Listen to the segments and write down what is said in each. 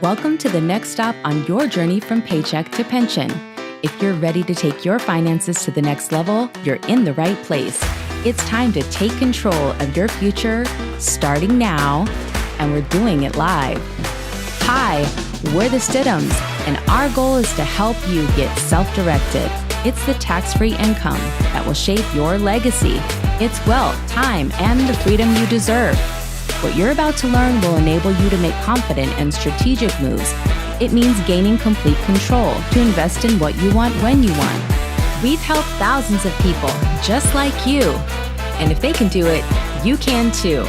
Welcome to the next stop on your journey from paycheck to pension. If you're ready to take your finances to the next level, you're in the right place. It's time to take control of your future, starting now, and we're doing it live. Hi, we're the Stidhams, and our goal is to help you get self-directed. It's the tax-free income that will shape your legacy. It's wealth, time, and the freedom you deserve. What you're about to learn will enable you to make confident and strategic moves. It means gaining complete control to invest in what you want when you want. We've helped thousands of people just like you. And if they can do it, you can too.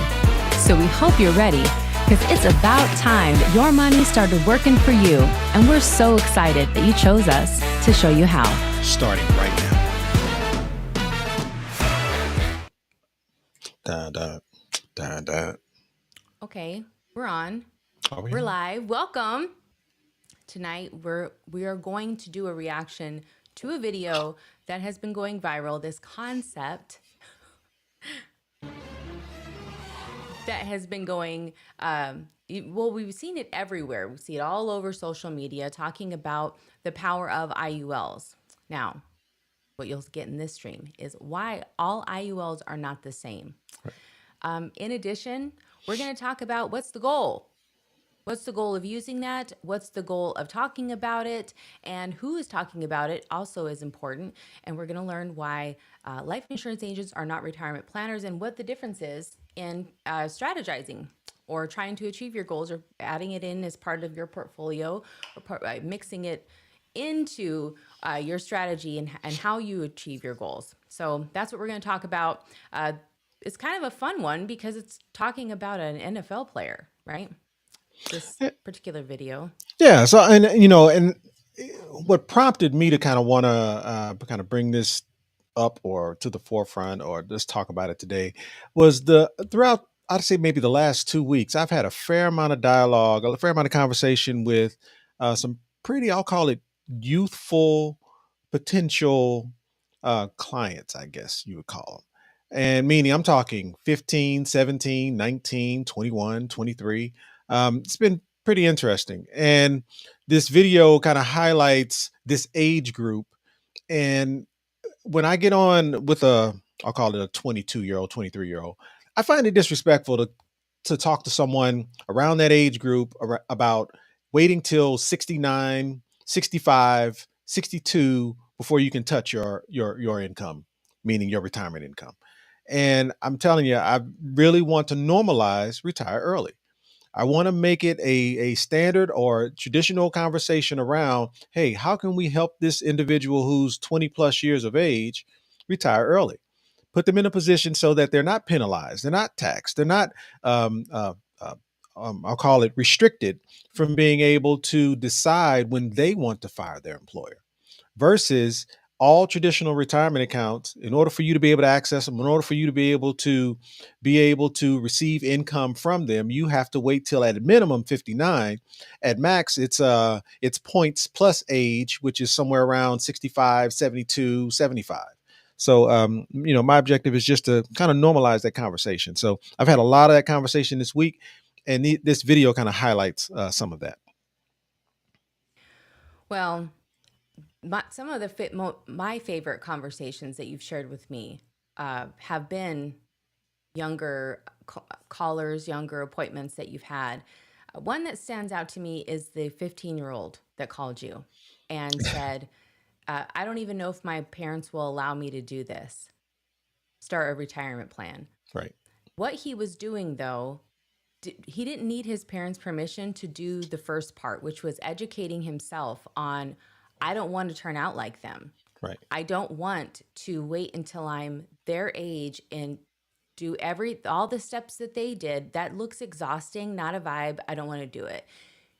So we hope you're ready, because it's about time that your money started working for you. And we're so excited that you chose us to show you how. Starting right now. Okay, we're on. Are we We're on? live. Welcome. Tonight, we are going to do a reaction to a video that has been going viral. This concept that has been going, we've seen it everywhere. We see it all over social media, talking about the power of IULs. Now, what you'll get in this stream is why all IULs are not the same. In addition, we're going to talk about what's the goal. What's the goal of using that? What's the goal of talking about it? And who is talking about it also is important. And we're going to learn why life insurance agents are not retirement planners and what the difference is in strategizing or trying to achieve your goals or adding it in as part of your portfolio or mixing it into your strategy and how you achieve your goals. So that's what we're going to talk about. It's kind of a fun one because it's talking about an NFL player, right? This particular video. Yeah. So, and what prompted me to kind of want to kind of bring this up or to the forefront or just talk about it today was throughout, I'd say maybe the last 2 weeks, I've had a fair amount of dialogue, a fair amount of conversation with some pretty, I'll call it youthful potential clients, I guess you would call them. And meaning I'm talking 15, 17, 19, 21, 23. It's been pretty interesting. And this video kind of highlights this age group. And when I get on with I'll call it a 22-year-old, 23-year-old, I find it disrespectful to talk to someone around that age group about waiting till 69, 65, 62 before you can touch your income, meaning your retirement income. And I'm telling you, I really want to normalize retire early. I want to make it a standard or traditional conversation around, hey, how can we help this individual who's 20 plus years of age retire early? Put them in a position so that they're not penalized, they're not taxed, they're not, I'll call it restricted from being able to decide when they want to fire their employer versus all traditional retirement accounts. In order for you to be able to access them, in order for you to be able to receive income from them, you have to wait till at a minimum 59. At max, it's points plus age, which is somewhere around 65, 72, 75. So, my objective is just to kind of normalize that conversation. So I've had a lot of that conversation this week, and this video kind of highlights some of that. Well, some of my favorite conversations that you've shared with me have been younger callers, younger appointments that you've had. One that stands out to me is the 15-year-old that called you and said, I don't even know if my parents will allow me to do this, start a retirement plan. Right. What he was doing, though, he didn't need his parents' permission to do the first part, which was educating himself on, I don't want to turn out like them. Right. I don't want to wait until I'm their age and do all the steps that they did. That looks exhausting, not a vibe. I don't want to do it.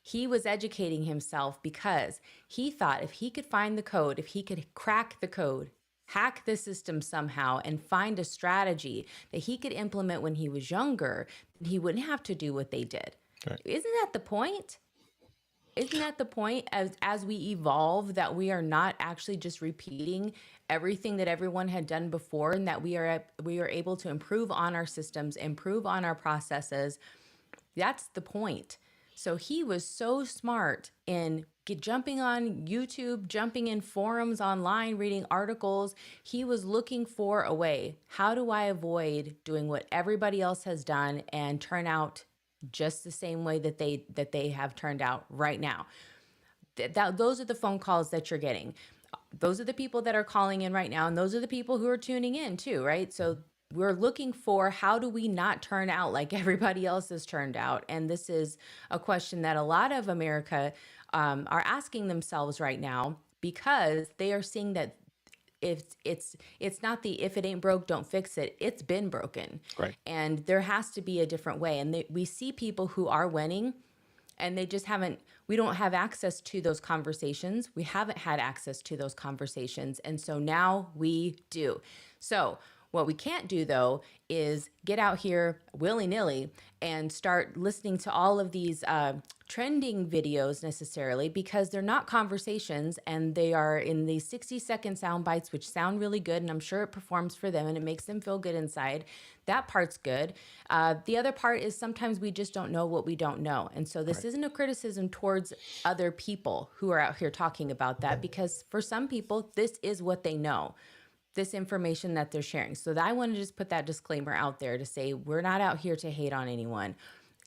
He was educating himself because he thought if he could find the code, if he could crack the code, hack the system somehow and find a strategy that he could implement when he was younger, then he wouldn't have to do what they did. Right. Isn't that the point? Isn't that the point as we evolve, that we are not actually just repeating everything that everyone had done before, and that we are able to improve on our systems, improve on our processes? That's the point. So he was so smart in jumping on YouTube, jumping in forums online, reading articles. He was looking for a way. How do I avoid doing what everybody else has done and turn out just the same way that they have turned out right now? Those are the phone calls that you're getting. Those are the people that are calling in right now, and those are the people who are tuning in too, right? So we're looking for, how do we not turn out like everybody else has turned out? And this is a question that a lot of America are asking themselves right now, because they are seeing that if it's not the if it ain't broke don't fix it, it's been broken. Right. And there has to be a different way. And we see people who are winning, and they just haven't, we don't have access to those conversations. We haven't had access to those conversations, and so now we do. So what we can't do though is get out here willy-nilly and start listening to all of these trending videos necessarily, because they're not conversations, and they are in these 60-second sound bites, which sound really good, and I'm sure it performs for them and it makes them feel good inside. That part's good. The other part is sometimes we just don't know what we don't know. And so this Right. isn't a criticism towards other people who are out here talking about that, because for some people, this is what they know, this information that they're sharing. So I want to just put that disclaimer out there to say we're not out here to hate on anyone.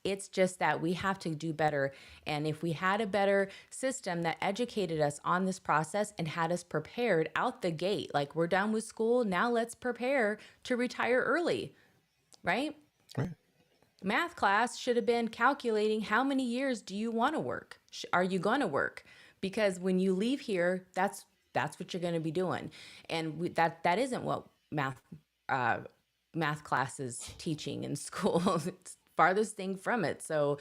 It's just that we have to do better. And if we had a better system that educated us on this process and had us prepared out the gate, like we're done with school, now let's prepare to retire early, right? Right. Math class should have been calculating how many years do you want to work? Are you going to work? Because when you leave here, that's what you're going to be doing, and that isn't what uh, math class is teaching in school. It's farthest thing from it. So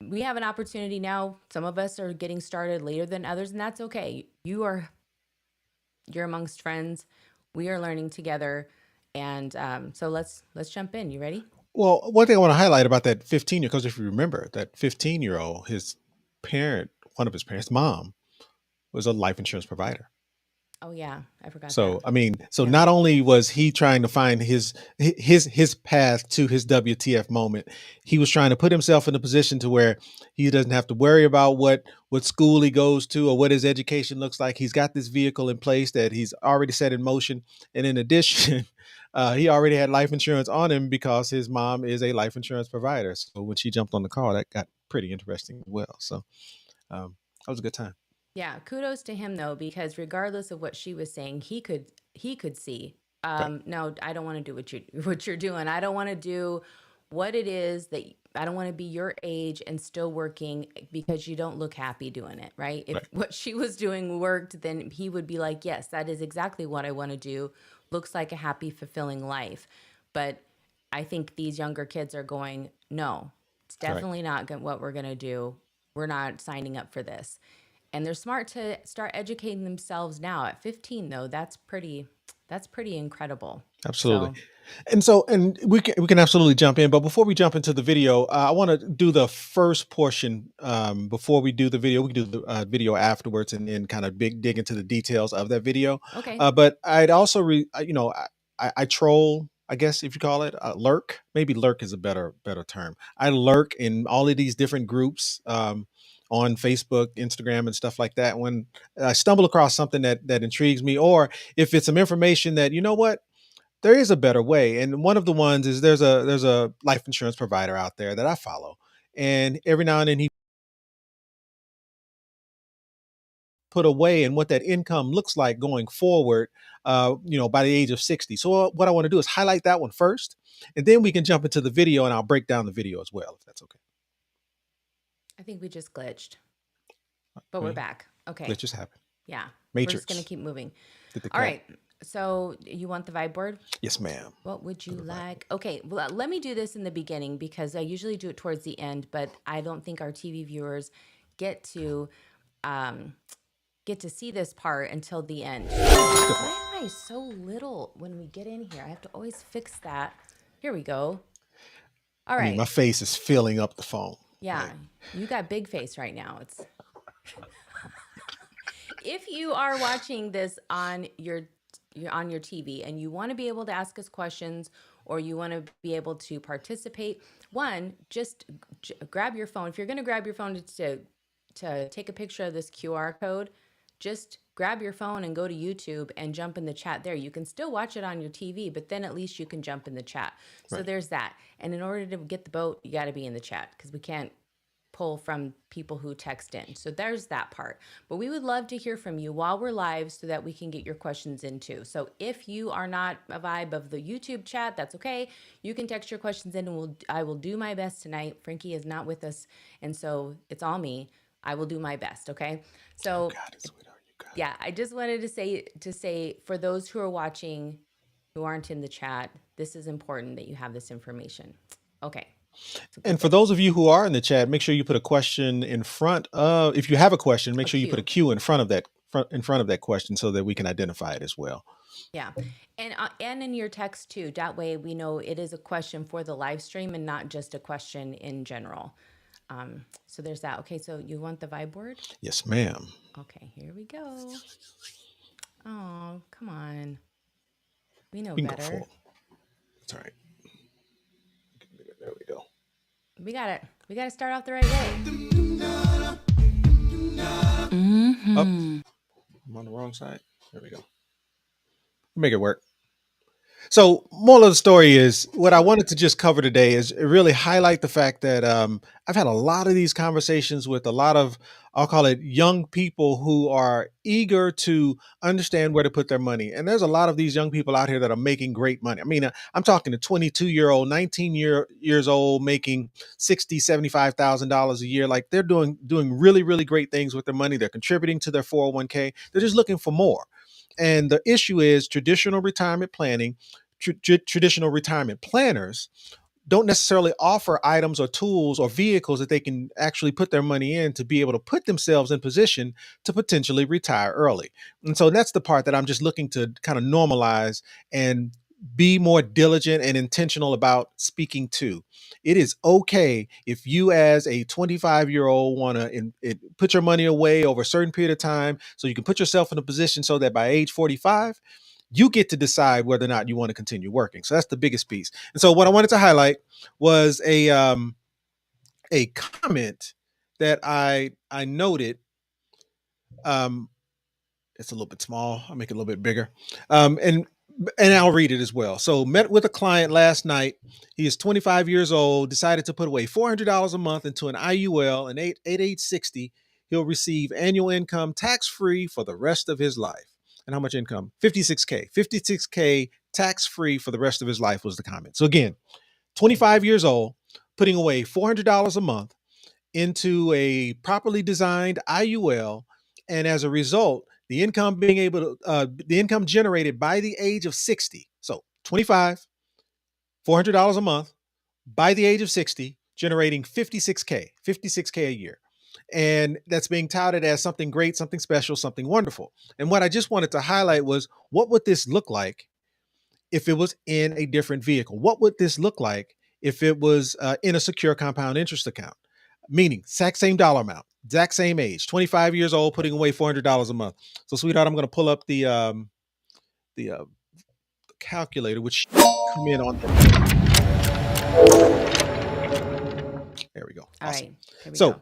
we have an opportunity now. Some of us are getting started later than others, and that's okay. You're amongst friends. We are learning together, and so let's jump in. You ready? Well, one thing I want to highlight about that 15-year, because if you remember, that 15-year-old, his parent, one of his parents, mom, was a life insurance provider. Oh yeah, I forgot that. So I mean, so Yeah. not only was he trying to find his path to his WTF moment, he was trying to put himself in a position to where he doesn't have to worry about what school he goes to or what his education looks like. He's got this vehicle in place that he's already set in motion, and in addition, he already had life insurance on him because his mom is a life insurance provider. So when she jumped on the call, that got pretty interesting as well. So that was a good time. Yeah, kudos to him though, because regardless of what she was saying, he could see. Right, No, I don't want to do what you're doing. I don't want to do what it is that I don't want to be your age and still working, because you don't look happy doing it, right? If right, what she was doing worked, then he would be like, "Yes, that is exactly what I want to do. Looks like a happy, fulfilling life." But I think these younger kids are going, "No, it's right. definitely not what we're going to do. We're not signing up for this." And they're smart to start educating themselves now at 15 though. That's pretty incredible. Absolutely. So And we can absolutely jump in, but before we jump into the video, I want to do the first portion before we do the video. We can do the video afterwards and then kind of dig into the details of that video. okay. But I'd also, I troll, I guess if you call it lurk. Maybe lurk is a better term. I lurk in all of these different groups. On Facebook, Instagram, and stuff like that. When I stumble across something that intrigues me, or if it's some information that, you know what, there is a better way. And one of the ones is there's a life insurance provider out there that I follow. And every now and then he put away and what that income looks like going forward, by the age of 60. So what I want to do is highlight that one first, and then we can jump into the video and I'll break down the video as well, if that's okay. I think we just glitched, but I we're mean, back. Okay. let's just happen. Yeah. We're just going to Matrix. keep moving. Did the All cut. right. So you want the vibe board? Yes, ma'am. What would you Go to the Bible. like? Okay, well, let me do this in the beginning, because I usually do it towards the end, but I don't think our TV viewers get to um, get to see this part until the end. Let's go for it. Why am I so little when we get in here? I have to always fix that. Here we go. All I mean, right. my face is filling up the phone. Yeah, Like, you got big face right now. It's if you are watching this on your TV and you want to be able to ask us questions, or you want to be able to participate, one, just grab your phone. If you're going to grab your phone to take a picture of this QR code, just grab your phone and go to YouTube and jump in the chat there. You can still watch it on your TV, but then at least you can jump in the chat. So Right. there's that. And in order to get the boat, you got to be in the chat because we can't pull from people who text in. So there's that part. But we would love to hear from you while we're live so that we can get your questions in too. So if you are not a vibe of the YouTube chat, that's okay. You can text your questions in and I will do my best tonight. Frankie is not with us, and so it's all me. I will do my best, okay? You So got it, sweetheart. You got it. yeah, I just wanted to say for those who are watching who aren't in the chat, this is important that you have this information. Okay. So And put for the those of you who are in the chat, make sure you put a question in front of, if you have a question, make a sure you put a cue. Q in front of that question so that we can identify it as well. Yeah. And in your text too. That way we know it is a question for the live stream and not just a question in general. So there's that. Okay, so you want the vibe board? Yes, ma'am. Okay, here we go. Oh, come on. We know We can go better. full. That's all right. There we go. We got it. We got to start off the right way. Up. I'm on the wrong side. There we go. Make it work. So, moral of the story is what I wanted to just cover today is really highlight the fact that I've had a lot of these conversations with a lot of, I'll call it young people who are eager to understand where to put their money. And there's a lot of these young people out here that are making great money. I mean, I'm talking a 22-year-old, 19 years old making $60,000, $75,000 a year. Like they're doing really, really great things with their money. They're contributing to their 401k. They're just looking for more. And the issue is traditional retirement planning, traditional retirement planners don't necessarily offer items or tools or vehicles that they can actually put their money in to be able to put themselves in position to potentially retire early. And so that's the part that I'm just looking to kind of normalize and be more diligent and intentional about speaking to. It is okay if you, as a 25-year-old, want to put your money away over a certain period of time so you can put yourself in a position so that by age 45, you get to decide whether or not you want to continue working. So that's the biggest piece. And so what I wanted to highlight was a comment that I noted. Um, it's a little bit small. I'll make it a little bit bigger. And I'll read it as well. So, met with a client last night. He is 25 years old, decided to put away $400 a month into an IUL, and at age 60, he'll receive annual income tax-free for the rest of his life. And how much income? 56K. 56K tax-free for the rest of his life was the comment. So again, 25 years old, putting away $400 a month into a properly designed IUL, and as a result, the income generated by the age of 60. So 25, $400 a month by the age of 60, generating 56K a year. And that's being touted as something great, something special, something wonderful. And what I just wanted to highlight was, what would this look like if it was in a different vehicle? What would this look like if it was in a secure compound interest account? Meaning, exact same dollar amount, exact same age, 25 years old, putting away $400 a month. So, sweetheart, I'm going to pull up the calculator, which come in on. There we go. All Awesome. right. Here we So, go.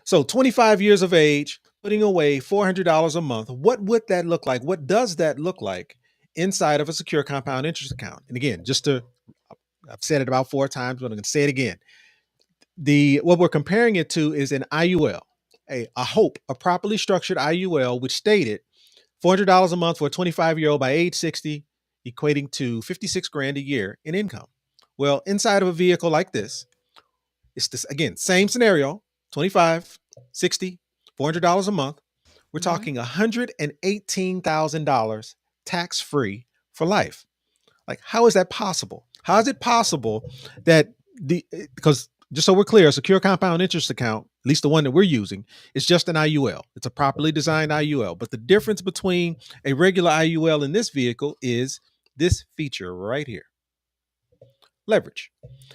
so 25 years of age, putting away $400 a month. What would that look like? What does that look like inside of a secure compound interest account? And again, I've said it about 4 times, but I'm going to say it again. What we're comparing it to is an IUL, a properly structured IUL, which stated $400 a month for a 25-year-old by age 60, equating to 56 grand a year in income. Well, inside of a vehicle like this, it's this again, same scenario, 25, 60, $400 a month. We're talking $118,000 tax free for life. Like, how is that possible? How is it possible that because just so we're clear, a secure compound interest account, at least the one that we're using, is just an IUL. It's a properly designed IUL. But the difference between a regular IUL and this vehicle is this feature right here, leverage.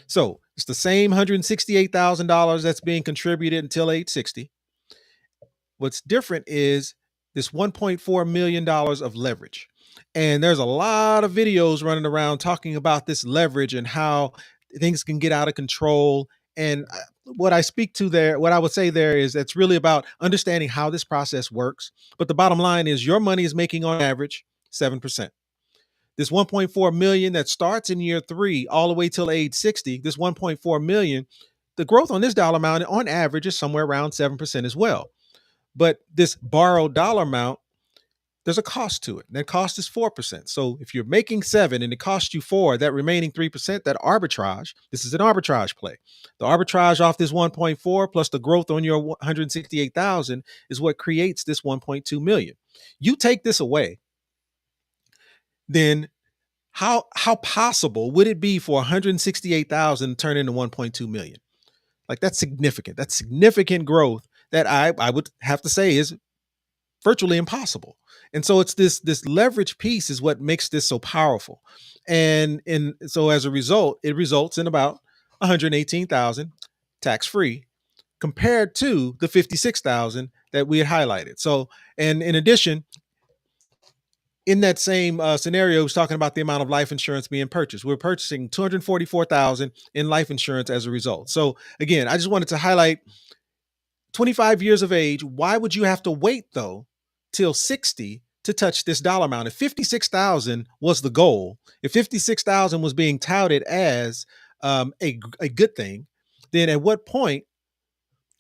So it's the same $168,000 that's being contributed until age 60. What's different is this $1.4 million of leverage. And there's a lot of videos running around talking about this leverage and how things can get out of control. And what I speak to there, what I would say there is it's really about understanding how this process works. But the bottom line is your money is making on average 7%. This 1.4 million that starts in year 3 all the way till age 60, this 1.4 million, the growth on this dollar amount on average is somewhere around 7% as well. But this borrowed dollar amount, there's a cost to it. And that cost is 4%. So if you're making 7 and it costs you 4, that remaining 3%, that arbitrage, this is an arbitrage play. The arbitrage off this 1.4 plus the growth on your 168,000 is what creates this 1.2 million. You take this away, then how possible would it be for 168,000 to turn into 1.2 million? Like that's significant. That's significant growth that I would have to say is virtually impossible. And so it's this leverage piece is what makes this so powerful. And so as a result, it results in about 118,000 tax free compared to the 56,000 that we had highlighted. So, and in addition, in that same scenario, was talking about the amount of life insurance being purchased. We're purchasing 244,000 in life insurance as a result. So again, I just wanted to highlight 25 years of age. Why would you have to wait though till 60 to touch this dollar amount? If 56,000 was the goal, if 56,000 was being touted as a good thing, then at what point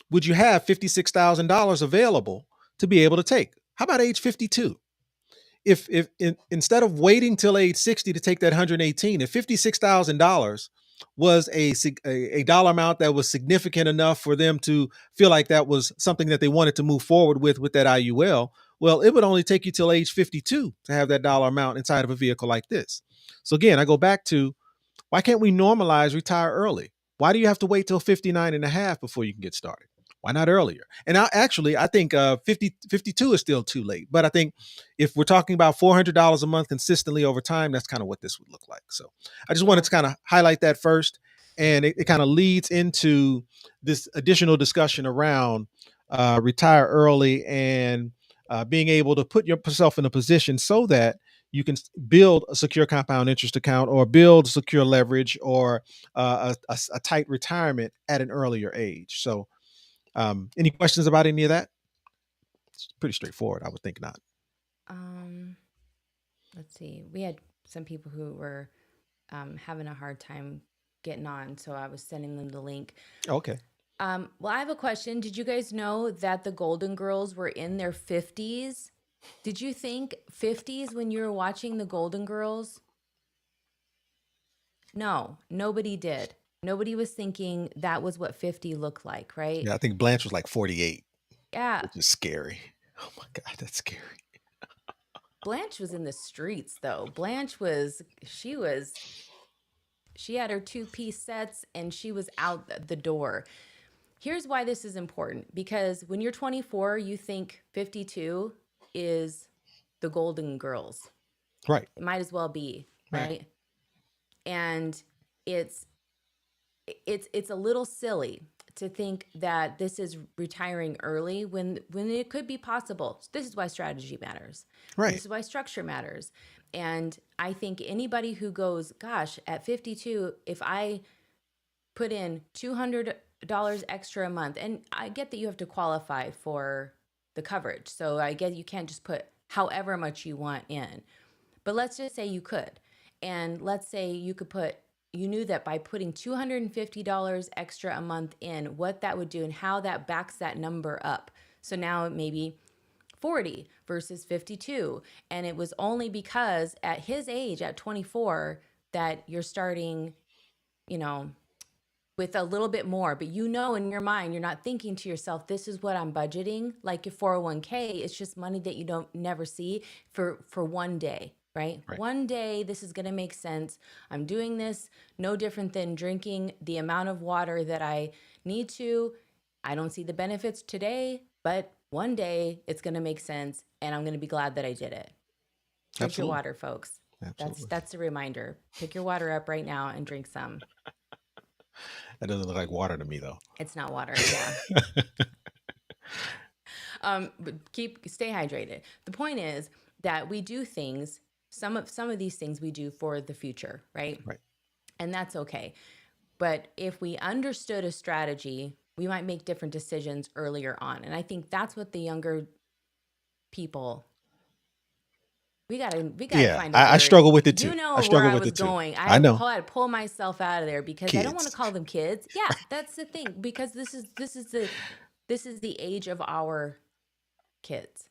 would you have $56,000 available to be able to take? How about age 52? If instead of waiting till age 60 to take that 118, if $56,000 was a dollar amount that was significant enough for them to feel like that was something that they wanted to move forward with that IUL, well, it would only take you till age 52 to have that dollar amount inside of a vehicle like this. So again, I go back to why can't we normalize retire early? Why do you have to wait till 59 and a half before you can get started? Why not earlier? And I think 52 is still too late. But I think if we're talking about $400 a month consistently over time, that's kind of what this would look like. So I just wanted Yeah. to kind of highlight that first. And it kind of leads into this additional discussion around retire early and being able to put yourself in a position so that you can build a secure compound interest account or build secure leverage or a tight retirement at an earlier age. So any questions about any of that? It's pretty straightforward. I would think not. Um, let's see. We had some people who were having a hard time getting on, so I was sending them the link. Okay. Well, I have a question. Did you guys know that the Golden Girls were in their 50s? Did you think 50s when you were watching the Golden Girls? No, nobody did. Nobody was thinking that was what 50 looked like, right? Yeah, I think Blanche was like 48, Yeah. which is scary. Oh my God, that's scary. Blanche was in the streets though. She had her two-piece sets and she was out the door. Here's why this is important, because when you're 24, you think 52 is the Golden Girls. Right. It might as well be, Right. right? And it's it's a little silly to think that this is retiring early when it could be possible. This is why strategy matters. And Right. this is why structure matters. And I think anybody who goes, gosh, at 52, if I put in $200 extra a month, and I get that you have to qualify for the coverage. So I get you can't just put however much you want in. But let's just say you could. And let's say you knew that by putting $250 extra a month in, what that would do and how that backs that number up. So now it may be 40 versus 52. And it was only because at his age, at 24, that you're starting, you know, with a little bit more, but you know in your mind you're not thinking to yourself, this is what I'm budgeting. Like your 401k, it's just money that you don't never see for one day, right? Right. One day this is going to make sense. I'm doing this no different than drinking the amount of water that I need to. I don't see the benefits today, but one day it's going to make sense and I'm going to be glad that I did it. Drink your Absolutely. water, folks. That's Absolutely. that's a reminder. Pick your water up right now and drink some. That doesn't look like water to me though. It's not water, yeah. But stay hydrated. The point is that we do things some of these things we do for the future, right? Right. And that's okay. But if we understood a strategy, we might make different decisions earlier on. And I think that's what the younger people, we gotta Yeah, find a I word. struggle with it too. You I know where struggle I with was it too. going. I know. I had to pull myself out of there because I don't want to Kids. call them kids. Yeah, that's the thing. Because this is the age of our kids,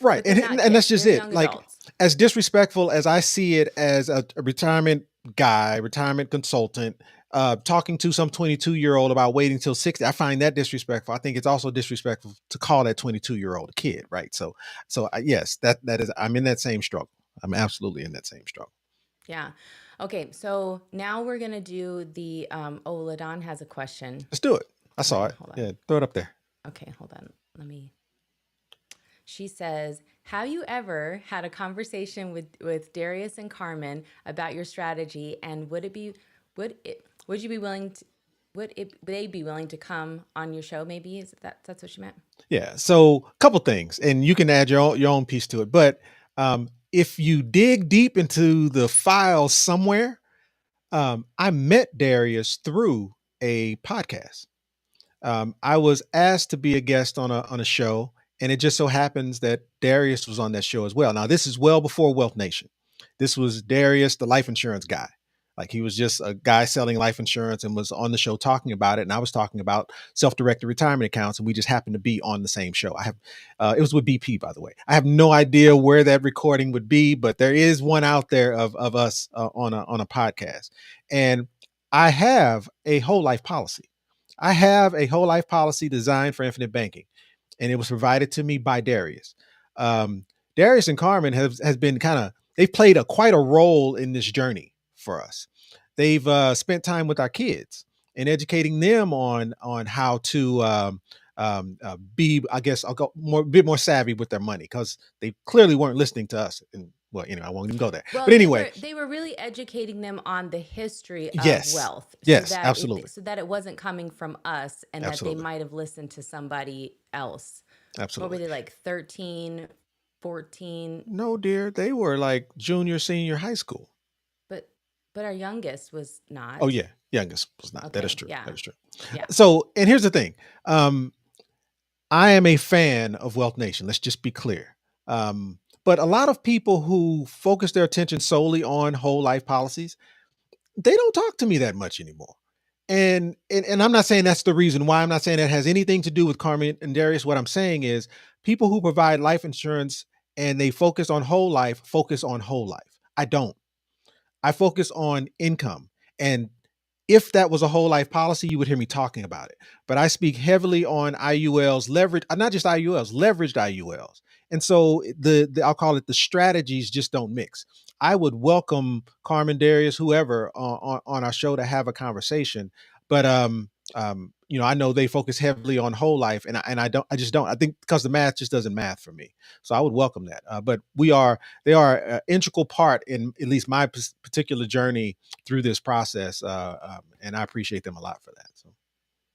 Right. but they're not And that's kids. just They're it. young Like, adults. as disrespectful as I see it as a retirement guy, retirement consultant, talking to some 22-year-old about waiting till 60, I find that disrespectful. I think it's also disrespectful to call that 22-year-old a kid, right? Yes, that is, I'm in that same struggle. I'm absolutely in that same struggle. Yeah. Okay. So now we're gonna do the. Oh, Ladon has a question. Let's do it. I saw Okay, it. hold on. Yeah, throw it up there. Okay, hold on. Let me. She says, "Have you ever had a conversation with Darius and Carmen about your strategy, and would you be willing to would they be willing to come on your show? Maybe that's what she meant." Yeah. So, a couple things, and you can add your own piece to it. But if you dig deep into the files somewhere, I met Darius through a podcast. I was asked to be a guest on a show, and it just so happens that Darius was on that show as well. Now, this is well before Wealth Nation. This was Darius, the life insurance guy. Like, he was just a guy selling life insurance and was on the show talking about it. And I was talking about self-directed retirement accounts, and we just happened to be on the same show. It was with BP, by the way. I have no idea where that recording would be, but there is one out there of us on a podcast. And I have a whole life policy. I have a whole life policy designed for infinite banking, and it was provided to me by Darius. Um, Darius and Carmen has been they've played quite a role in this journey for us. They've spent time with our kids and educating them on how to be, I guess, I'll go a bit more savvy with their money, because they clearly weren't listening to us. And well, I won't even go there. Well, But anyway, they were really educating them on the history of yes, wealth, yes, absolutely, so that it wasn't coming from us, and that they absolutely, might have listened to somebody else. What were absolutely. they, like 13, 14? No, dear, they were like junior, senior high school. But our youngest was Oh not. yeah, youngest was not. That is Okay, true. yeah. That is true. Yeah. So, and here's the thing. I am a fan of Wealth Nation. Let's just be clear. But a lot of people who focus their attention solely on whole life policies, they don't talk to me that much anymore. And I'm not saying that's the reason why. I'm not saying that has anything to do with Carmen and Darius. What I'm saying is, people who provide life insurance and they focus on whole life. I don't. I focus on income. And if that was a whole life policy, you would hear me talking about it. But I speak heavily on IULs, leverage, not just IULs, leveraged IULs. And so the I'll call it, the strategies just don't mix. I would welcome Carmen, Darius, whoever on our show to have a conversation. But I know they focus heavily on whole life, and I just don't. I think because the math just doesn't math for me. So I would welcome that. But they are an integral part in at least my particular journey through this process, and I appreciate them a lot for that. So,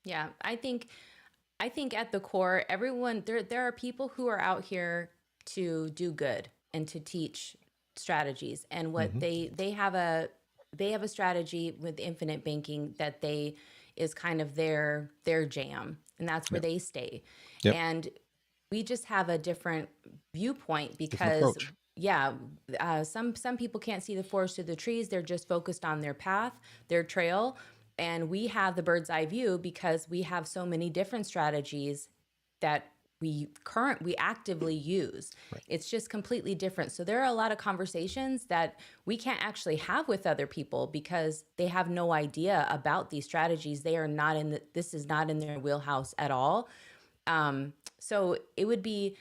Yeah, I think at the core, everyone, there are people who are out here to do good and to teach strategies. And what mhm. they have a strategy with infinite banking that they is kind of their jam, and that's where Yep, they stay. yep, And we just have a different viewpoint different because, approach. yeah, some people can't see the forest through the trees. They're just focused on their path, their trail, and we have the bird's eye view because we have so many different strategies that we actively use. Right, It's just completely different. So there are a lot of conversations that we can't actually have with other people because they have no idea about these strategies. They are not this is not in their wheelhouse at all. So it would be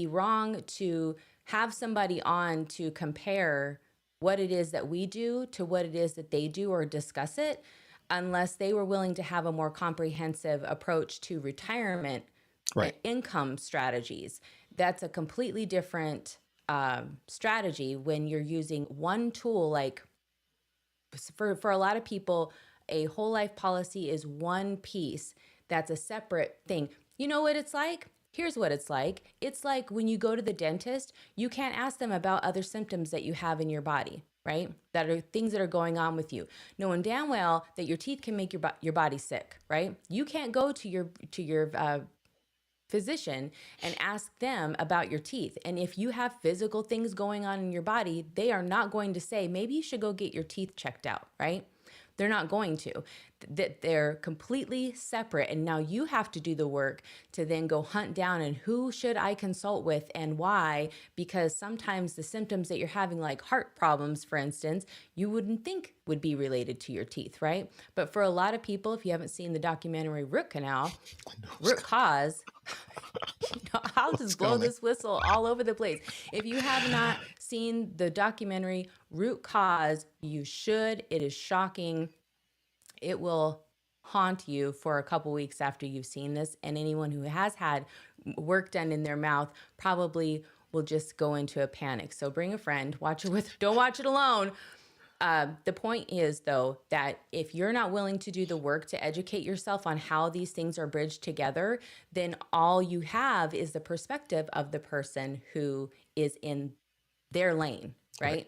wrong to have somebody on to compare what it is that we do to what it is that they do or discuss it, unless they were willing to have a more comprehensive approach to retirement right, income strategies. That's a completely different strategy when you're using one tool. Like, for a lot of people, a whole life policy is one piece that's a separate thing. You know what it's like? Here's what it's like when you go to the dentist, you can't ask them about other symptoms that you have in your body, right? That are things that are going on with you, knowing damn well that your teeth can make your body sick, right? You can't go to your physician and ask them about your teeth. And if you have physical things going on in your body, they are not going to say, maybe you should go get your teeth checked out, right? They're not going to. That they're completely separate. And now you have to do the work to then go hunt down and who should I consult with and why? Because sometimes the symptoms that you're having, like heart problems, for instance, you wouldn't think would be related to your teeth, right? But for a lot of people, if you haven't seen the documentary Root Canal, root cause, I'll What's just blow coming? this whistle all over the place. If you have not seen the documentary Root Cause, you should. It is shocking. It will haunt you for a couple weeks after you've seen this. And anyone who has had work done in their mouth probably will just go into a panic. So bring a friend, watch it with, don't watch it alone. The point is, though, that if you're not willing to do the work to educate yourself on how these things are bridged together, then all you have is the perspective of the person who is in their lane, Right. right?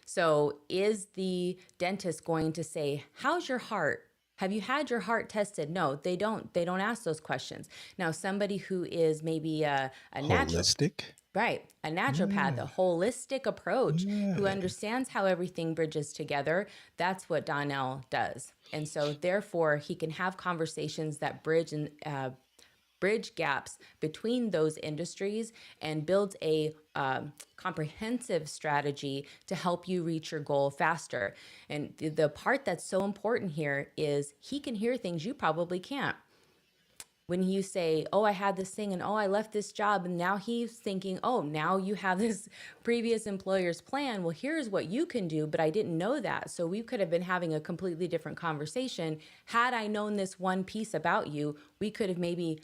So, is the dentist going to say, "How's your heart? Have you had your heart tested?" No, they don't. They don't ask those questions. Now, somebody who is maybe a natural, Holistic. right, a naturopath, Yeah. a holistic approach, who Yeah. understands how everything bridges together, that's what Donnell does. And so, therefore, he can have conversations that bridge gaps between those industries and builds a comprehensive strategy to help you reach your goal faster. And the part that's so important here is he can hear things you probably can't. When you say, "Oh, I had this thing and oh, I left this job," and now he's thinking, "Oh, now you have this previous employer's plan. Well, here's what you can do, but I didn't know that." So we could have been having a completely different conversation. Had I known this one piece about you, we could have maybe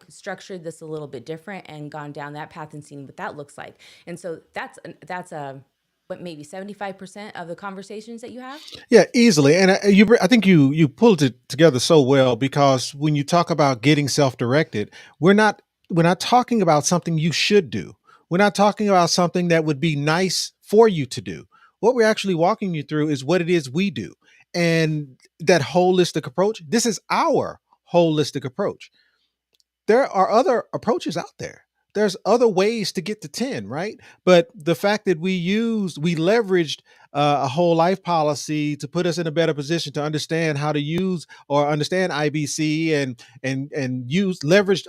structured this a little bit different and gone down that path and seen what that looks like. And so that's a what, maybe 75% of the conversations that you have. Yeah, easily. And I think you pulled it together so well because when you talk about getting self-directed, we're not we're not talking about something you should do. We're not talking about something that would be nice for you to do. What we're actually walking you through is what it is we do. And that holistic approach, this is our holistic approach. There are other approaches out there. There's other ways to get to 10, right? But the fact that we leveraged a whole life policy to put us in a better position to understand how to use or understand IBC and use leveraged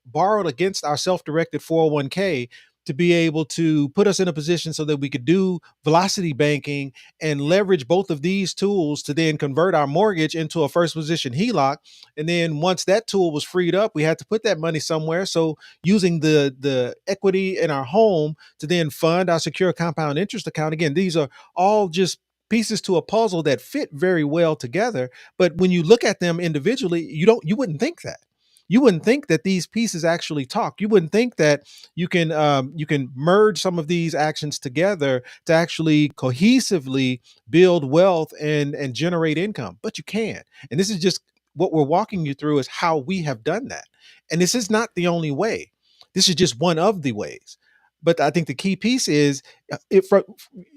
borrowed against our self-directed 401k to be able to put us in a position so that we could do velocity banking and leverage both of these tools to then convert our mortgage into a first position HELOC. And then once that tool was freed up, we had to put that money somewhere. So using the equity in our home to then fund our secure compound interest account. Again, these are all just pieces to a puzzle that fit very well together. But when you look at them individually, you wouldn't think that. You wouldn't think that these pieces actually talk. You wouldn't think that you can merge some of these actions together to actually cohesively build wealth and generate income. But you can, and this is just what we're walking you through is how we have done that. And this is not the only way. This is just one of the ways. But I think the key piece is if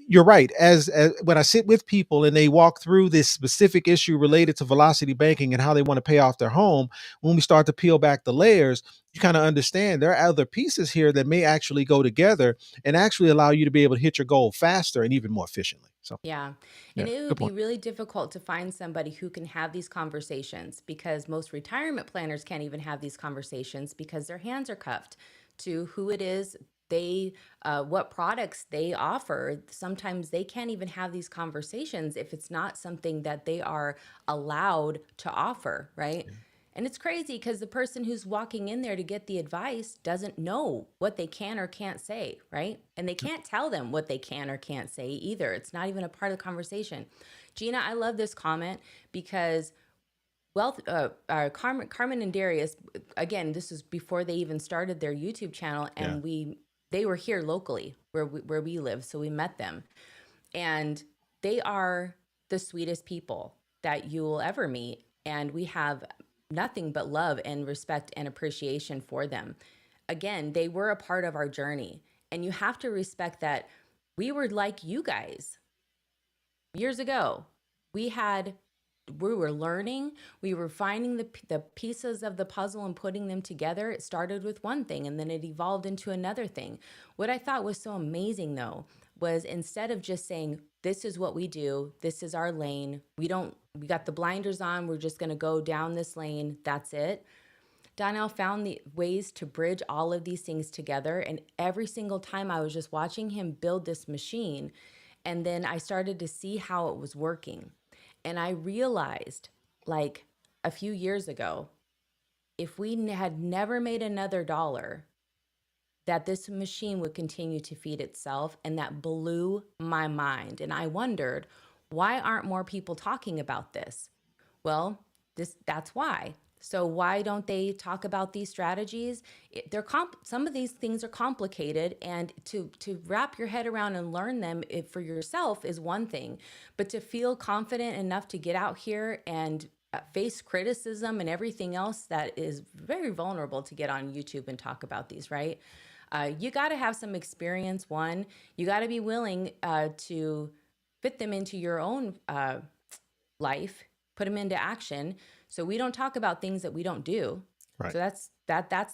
you're right. As when I sit with people and they walk through this specific issue related to velocity banking and how they want to pay off their home, when we start to peel back the layers, you kind of understand there are other pieces here that may actually go together and actually allow you to be able to hit your goal faster and even more efficiently. So, Yeah. And yeah, it would good be point. really difficult to find somebody who can have these conversations because most retirement planners can't even have these conversations because their hands are cuffed to who it is they what products they offer. Sometimes they can't even have these conversations if it's not something that they are allowed to offer, right? And it's crazy because the person who's walking in there to get the advice doesn't know what they can or can't say, right? And they can't tell them what they can or can't say either. It's not even a part of the conversation. Gina, I love this comment because Carmen and Darius, again, this was before they even started their YouTube channel, Yeah. and they were here locally where we live, so we met them, and they are the sweetest people that you will ever meet, and we have nothing but love and respect and appreciation for them. Again, they were a part of our journey. And you have to respect that we were like you guys years ago. We had we were learning, we were finding the pieces of the puzzle and putting them together. It started with one thing and then it evolved into another thing. What I thought was so amazing though was instead of just saying this is what we do, this is our lane, we got the blinders on, we're just going to go down this lane, that's it. Donnell found the ways to bridge all of these things together. And every single time I was just watching him build this machine. And then I started to see how it was working. And I realized, like a few years ago, if we had never made another dollar, that this machine would continue to feed itself. And that blew my mind. And I wondered, why aren't more people talking about this? Well, that's why. So why don't they talk about these strategies? Some of these things are complicated, and to wrap your head around and learn them for yourself is one thing, but to feel confident enough to get out here and face criticism and everything else, that is very vulnerable to get on YouTube and talk about these, right? You got to have some experience. One, you got to be willing to fit them into your own life, put them into action. So we don't talk about things that we don't do. Right. So that's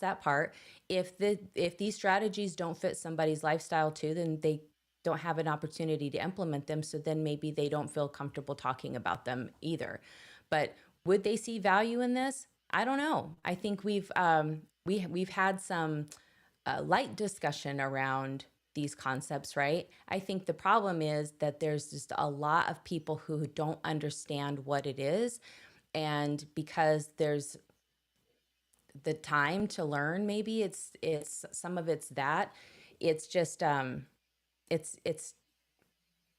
that part. If these strategies don't fit somebody's lifestyle too, then they don't have an opportunity to implement them. So then maybe they don't feel comfortable talking about them either. But would they see value in this? I don't know. I think we've had some light discussion around these concepts, right? I think the problem is that there's just a lot of people who don't understand what it is. And because there's the time to learn, maybe it's some of it's that. It's just it's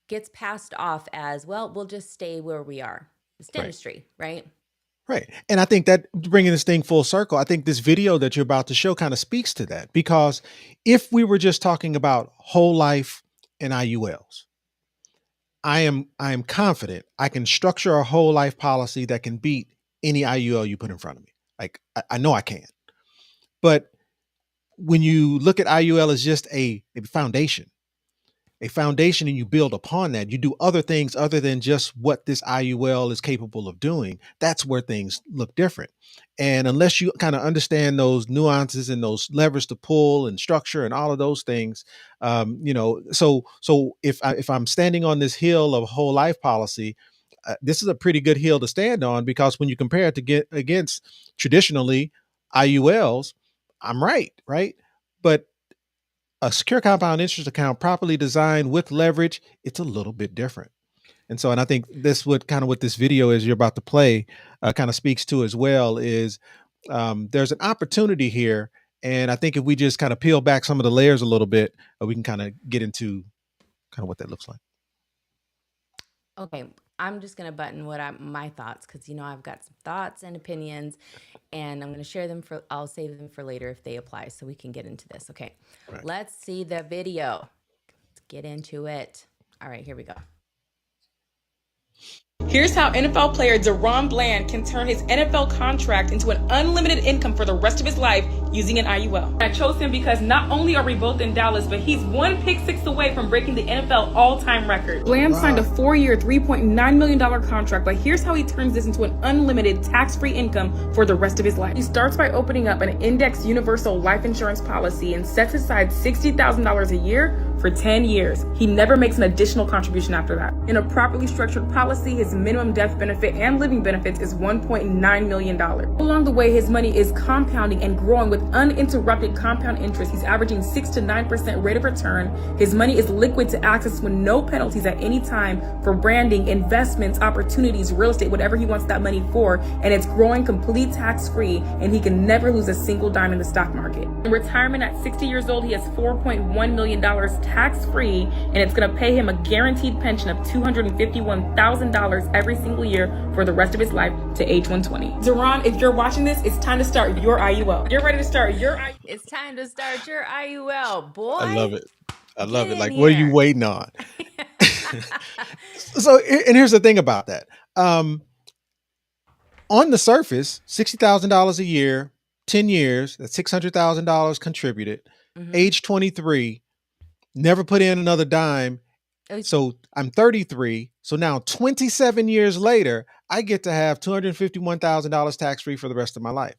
gets passed off as, well, we'll just stay where we are. It's Right. dentistry, right? Right. And I think that bringing this thing full circle, I think this video that you're about to show kind of speaks to that, because if we were just talking about whole life and IULs, I am confident I can structure a whole life policy that can beat any IUL you put in front of me. Like I know I can. But when you look at IUL as just a foundation, and you build upon that, you do other things other than just what this IUL is capable of doing, that's where things look different. And unless you kind of understand those nuances and those levers to pull and structure and all of those things, so if I'm standing on this hill of whole life policy, this is a pretty good hill to stand on, because when you compare it to get against traditionally IULs, I'm right. But a secure compound interest account properly designed with leverage, it's a little bit different. And I think this would kind of what this video is you're about to play kind of speaks to as well, is there's an opportunity here. And I think if we just kind of peel back some of the layers a little bit, we can kind of get into kind of what that looks like. Okay, I'm just gonna button my thoughts, because I've got some thoughts and opinions, and I'm gonna share them I'll save them for later if they apply, so we can get into this. Okay, Right. let's see the video. Let's get into it. All right, here we go. Here's how NFL player DaRon Bland can turn his NFL contract into an unlimited income for the rest of his life using an IUL. I chose him because not only are we both in Dallas, but he's one pick six away from breaking the NFL all-time record. Bland signed a 4-year, $3.9 million contract, but here's how he turns this into an unlimited tax-free income for the rest of his life. He starts by opening up an index universal life insurance policy and sets aside $60,000 a year for 10 years. He never makes an additional contribution after that. In a properly structured policy, his minimum death benefit and living benefits is $1.9 million. Along the way, his money is compounding and growing with uninterrupted compound interest. He's averaging 6 to 9% rate of return. His money is liquid to access with no penalties at any time for branding, investments, opportunities, real estate, whatever he wants that money for. And it's growing complete tax-free, and he can never lose a single dime in the stock market. In retirement at 60 years old, he has $4.1 million tax-free, and it's going to pay him a guaranteed pension of $251,000 every single year for the rest of his life to age 120. DaRon, if you're watching this, it's time to start your IUL. You're ready to start your IUL. It's time to start your IUL, boy. I love it. I love it. Like, in what are you here. waiting on? So, and here's the thing about that. On the surface, $60,000 a year, 10 years, that's $600,000 contributed. Mm-hmm. Age 23, never put in another dime. So I'm 33. So now 27 years later, I get to have $251,000 tax free for the rest of my life.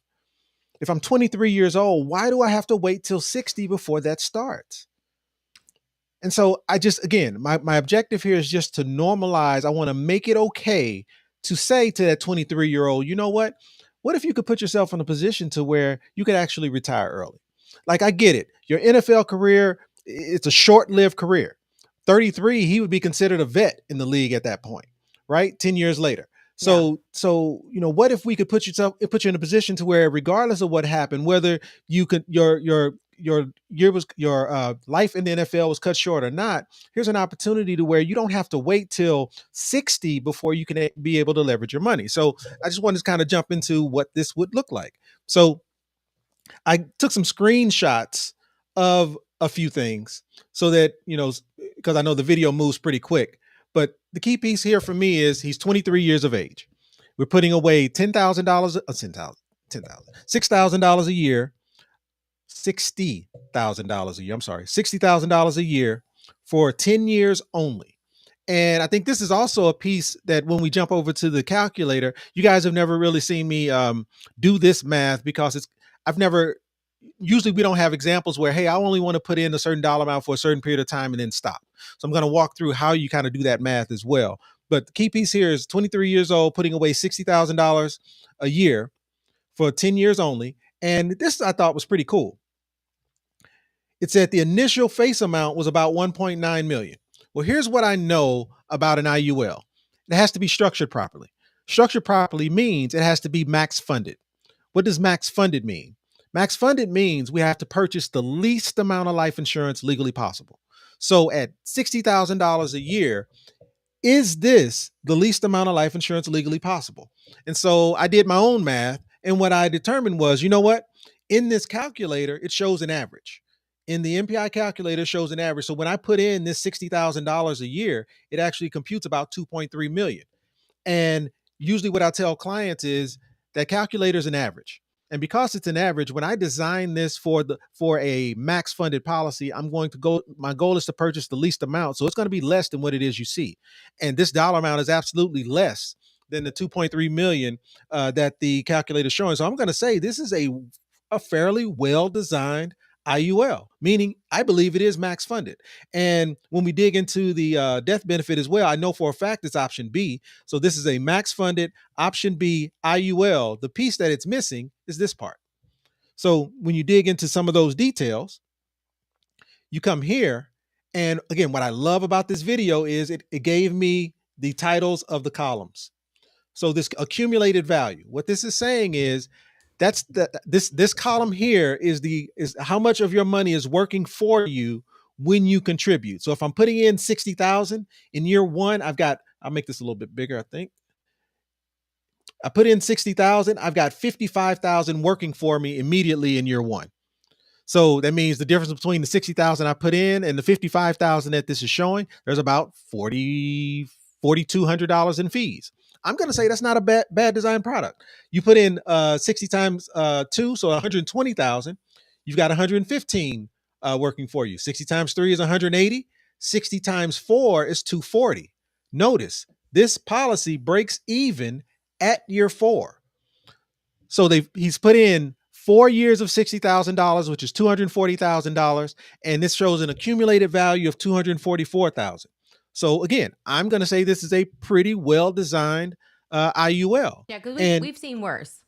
If I'm 23 years old, why do I have to wait till 60 before that starts? And so I just, again, my objective here is just to normalize. I want to make it okay to say to that 23-year-old, you know what? What if you could put yourself in a position to where you could actually retire early? Like, I get it. Your NFL career, it's a short-lived career. 33, he would be considered a vet in the league at that point, right? 10 years later. Yeah. So, what if we could put you in a position to where, regardless of what happened, whether you could your life in the NFL was cut short or not, here's an opportunity to where you don't have to wait till 60 before you can be able to leverage your money. So I just wanted to kind of jump into what this would look like. So I took some screenshots of a few things so that, because I know the video moves pretty quick. But the key piece here for me is he's 23 years of age. We're putting away $10,000, $6,000 a year, $60,000 a year. I'm sorry, $60,000 a year for 10 years only. And I think this is also a piece that when we jump over to the calculator, you guys have never really seen me do this math because usually we don't have examples where, hey, I only want to put in a certain dollar amount for a certain period of time and then stop. So I'm going to walk through how you kind of do that math as well. But the key piece here is 23 years old, putting away $60,000 a year for 10 years only. And this I thought was pretty cool. It said the initial face amount was about 1.9 million. Well, here's what I know about an IUL. It has to be structured properly. Structured properly means it has to be max funded. What does max funded mean? Max funded means we have to purchase the least amount of life insurance legally possible. So at $60,000 a year, is this the least amount of life insurance legally possible? And so I did my own math. And what I determined was, you know what? In this calculator, it shows an average. In the MPI calculator, it shows an average. So when I put in this $60,000 a year, it actually computes about 2.3 million. And usually what I tell clients is that calculator is an average. And because it's an average, when I design this for a max funded policy, my goal is to purchase the least amount. So it's going to be less than what it is you see. And this dollar amount is absolutely less than the 2.3 million that the calculator is showing. So I'm going to say this is a fairly well-designed IUL, meaning I believe it is max funded. And when we dig into the death benefit as well, I know for a fact it's option B. So this is a max funded option B IUL. The piece that it's missing is this part. So when you dig into some of those details, you come here. And again, what I love about this video is it gave me the titles of the columns. So this accumulated value, what this is saying is this column here is how much of your money is working for you when you contribute. So if I'm putting in 60,000 in year one, I'll make this a little bit bigger, I think. I put in 60,000, I've got 55,000 working for me immediately in year one. So that means the difference between the 60,000 I put in and the 55,000 that this is showing, there's about $4,200 in fees. I'm going to say that's not a bad design product. You put in 60 times 2, so 120,000. You've got 115 working for you. 60 times 3 is 180. 60 times 4 is 240. Notice this policy breaks even at year 4. So he's put in 4 years of $60,000, which is $240,000, and this shows an accumulated value of $244,000. So again, I'm going to say this is a pretty well-designed IUL. Yeah, because we've seen worse.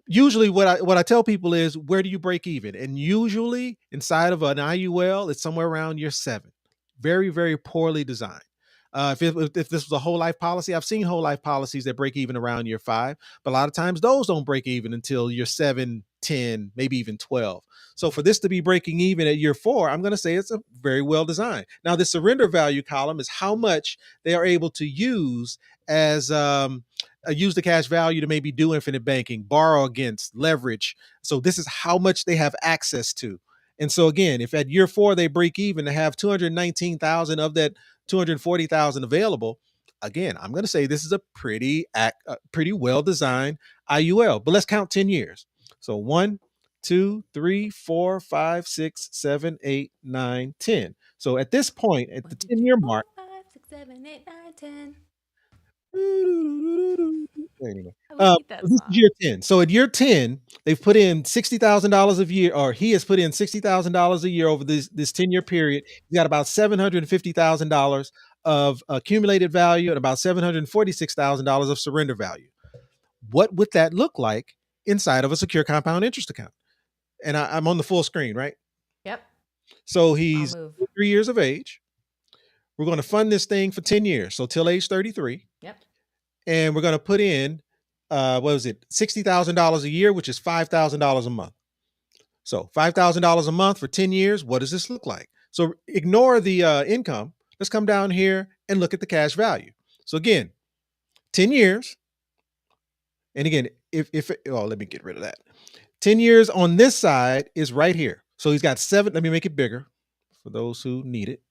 Usually what I tell people is, where do you break even? And usually inside of an IUL, it's somewhere around year 7. Very, very poorly designed. If this was a whole life policy, I've seen whole life policies that break even around year 5, but a lot of times those don't break even until year 7, 10, maybe even 12. So for this to be breaking even at year 4, I'm going to say it's a very well designed. Now, the surrender value column is how much they are able to use as use the cash value to maybe do infinite banking, borrow against, leverage. So this is how much they have access to. And so again, if at year 4 they break even to have 219,000 of that 240,000 available, again, I'm going to say this is a pretty well designed IUL, but let's count 10 years. So 1, 2, 3, 4, 5, 6, 7, 8, 9, 10. So at this point, at 1, the 2, 3, 10-year 4, mark, 5, 6, 7, 8, 9, 10. anyway, I would hate that this is song. year 10. So at year 10, they've put in $60,000 a year, or he has put in $60,000 a year over this 10-year period. He's got about $750,000 of accumulated value and about $746,000 of surrender value. What would that look like inside of a secure compound interest account? And I'm on the full screen, right? Yep. So I'll he's move. 3 years of age. We're going to fund this thing for 10 years, so till age 33. Yep. And we're going to put in, what was it, $60,000 a year, which is $5,000 a month. So $5,000 a month for 10 years. What does this look like? So ignore the income. Let's come down here and look at the cash value. So again, 10 years. And again, let me get rid of that. 10 years on this side is right here. So he's got let me make it bigger for those who need it.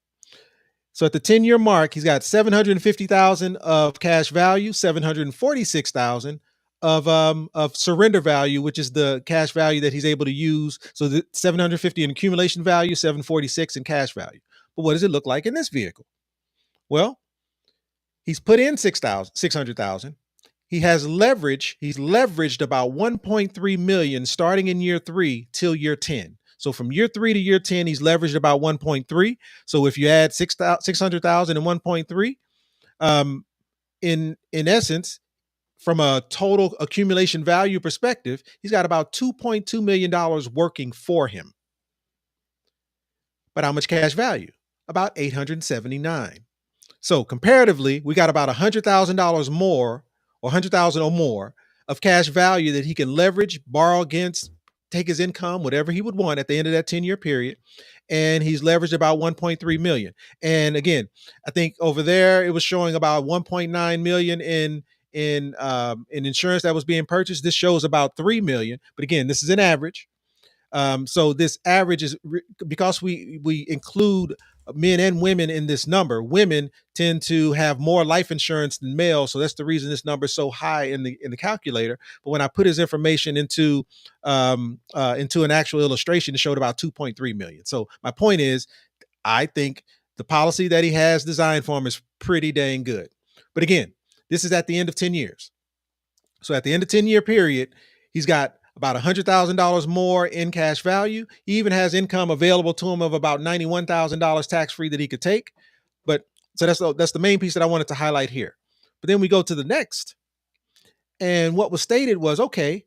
So at the 10-year mark, he's got 750,000 of cash value, 746,000 of surrender value, which is the cash value that he's able to use. So the 750 in accumulation value, 746 in cash value. But what does it look like in this vehicle? Well, he's put in 600,000. He has leverage. He's leveraged about 1.3 million starting in year 3 till year 10. So from year 3 to year 10, he's leveraged about 1.3. So if you add 600,000 and 1.3, in essence, from a total accumulation value perspective, he's got about $2.2 million working for him. But how much cash value? About 879. So comparatively, we got about $100,000 more, or 100,000 or more of cash value that he can leverage, borrow against, take his income, whatever he would want at the end of that 10-year period. And he's leveraged about 1.3 million. And again, I think over there it was showing about 1.9 million in insurance that was being purchased. This shows about 3 million. But again, this is an average. So this average is because we include men and women in this number. Women tend to have more life insurance than males, so that's the reason this number is so high in the calculator. But when I put his information into an actual illustration, it showed about 2.3 million. So my point is, I think the policy that he has designed for him is pretty dang good. But again, this is at the end of 10 years. So at the end of 10-year period, he's got about $100,000 more in cash value. He even has income available to him of about $91,000 tax-free that he could take. But so that's the main piece that I wanted to highlight here. But then we go to the next. And what was stated was, okay,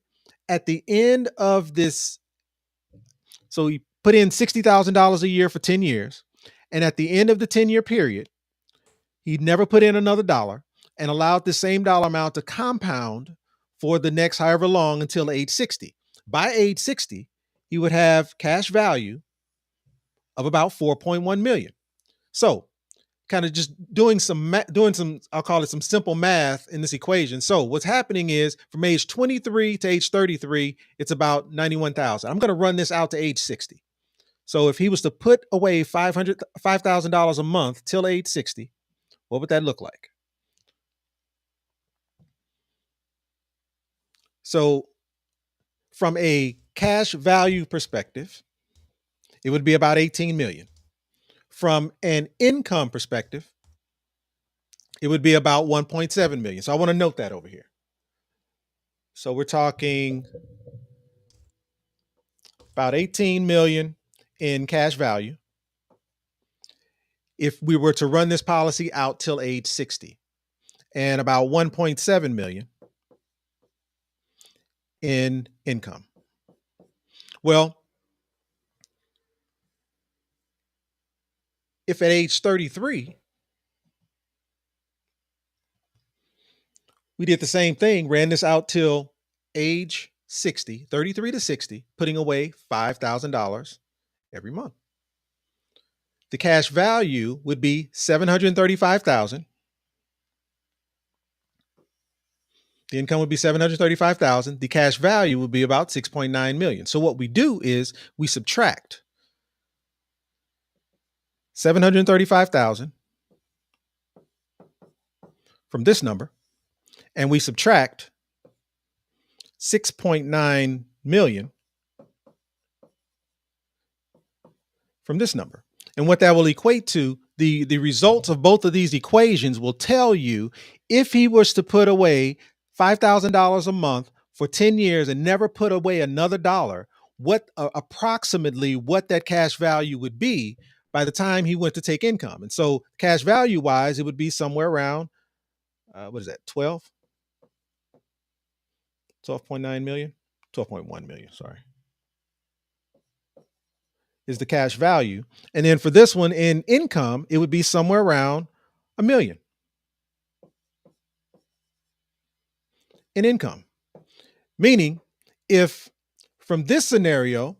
at the end of this, so he put in $60,000 a year for 10 years. And at the end of the 10-year period, he never put in another dollar and allowed the same dollar amount to compound for the next however long until age 60. By age 60, he would have cash value of about 4.1 million. So kind of just doing some, I'll call it some simple math in this equation. So what's happening is from age 23 to age 33, it's about 91,000. I'm going to run this out to age 60. So if he was to put away $5,000 a month till age 60, what would that look like? So from a cash value perspective, it would be about 18 million. From an income perspective, it would be about 1.7 million. So I want to note that over here. So we're talking about 18 million in cash value if we were to run this policy out till age 60, and about 1.7 million in income. Well, if at age 33, we did the same thing, ran this out till age 60, 33 to 60, putting away $5,000 every month. The cash value would be 735,000. The income would be 735,000. The cash value would be about 6.9 million. So what we do is we subtract 735,000 from this number and we subtract 6.9 million from this number. And what that will equate to, the results of both of these equations will tell you if he was to put away $5,000 a month for 10 years and never put away another dollar, what approximately what that cash value would be by the time he went to take income. And so cash value wise, it would be somewhere around, what is that, 12.9 million, 12.1 million, sorry, is the cash value. And then for this one in income, it would be somewhere around $1 million in income. Meaning, if from this scenario,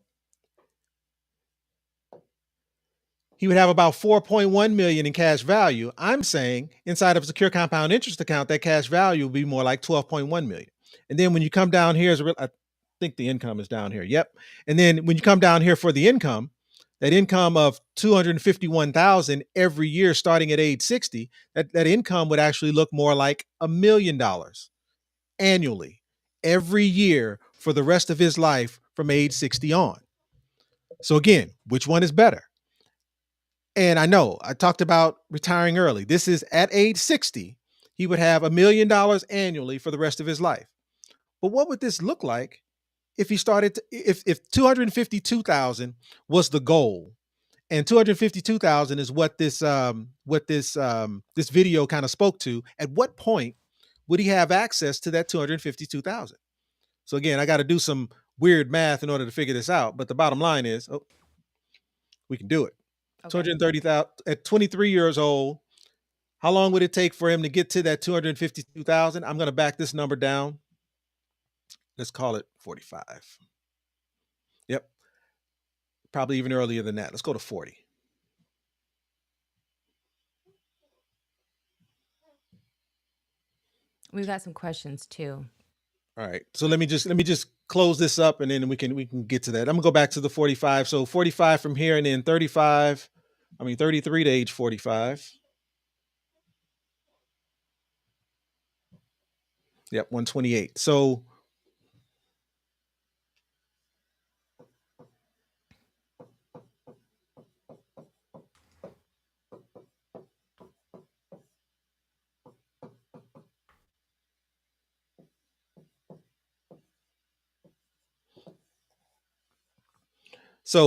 he would have about 4.1 million in cash value, I'm saying inside of a secure compound interest account, that cash value would be more like 12.1 million. And then when you come down here, I think the income is down here. Yep. And then when you come down here for the income, that income of 251,000 every year starting at age 60, that income would actually look more like $1 million annually every year for the rest of his life from age 60 on. So again, which one is better? And I know I talked about retiring early. This is at age 60, he would have $1 million annually for the rest of his life. But what would this look like if he started to, if 252,000 was the goal, and 252,000 is what this this video kind of spoke to? At what point would he have access to that 252,000? So again, I got to do some weird math in order to figure this out. But the bottom line is, we can do it. Okay. 230,000 at 23 years old. How long would it take for him to get to that 252,000? I'm going to back this number down. Let's call it 45. Yep. Probably even earlier than that. Let's go to 40. We've got some questions too. All right. So let me just close this up and then we can get to that. I'm gonna go back to the 45. So 45 from here and then 33 to age 45. Yep, 128. So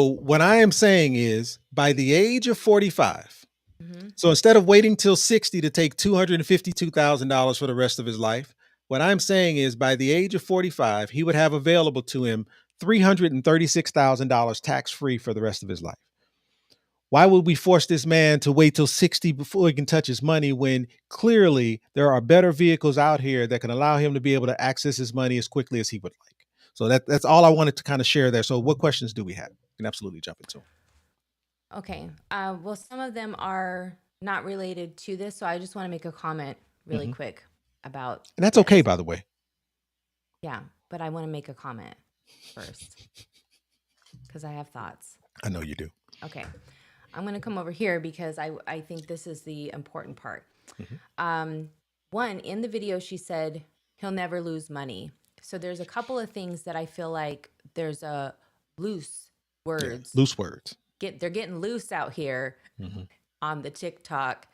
what I am saying is by the age of 45, so instead of waiting till 60 to take $252,000 for the rest of his life, what I'm saying is by the age of 45, he would have available to him $336,000 tax-free for the rest of his life. Why would we force this man to wait till 60 before he can touch his money when clearly there are better vehicles out here that can allow him to be able to access his money as quickly as he would like? So that's all I wanted to kind of share there. So what questions do we have? You can absolutely jump into. Okay. Well, some of them are not related to this, so I just want to make a comment really quick about. And that's okay, by the way. Yeah, but I want to make a comment first because I have thoughts. I know you do. Okay. I'm going to come over here because I think this is the important part. One, in the video, she said he'll never lose money. So there's a couple of things that I feel like there's a loose words. Yeah, loose words. They're getting loose out here on the TikTok.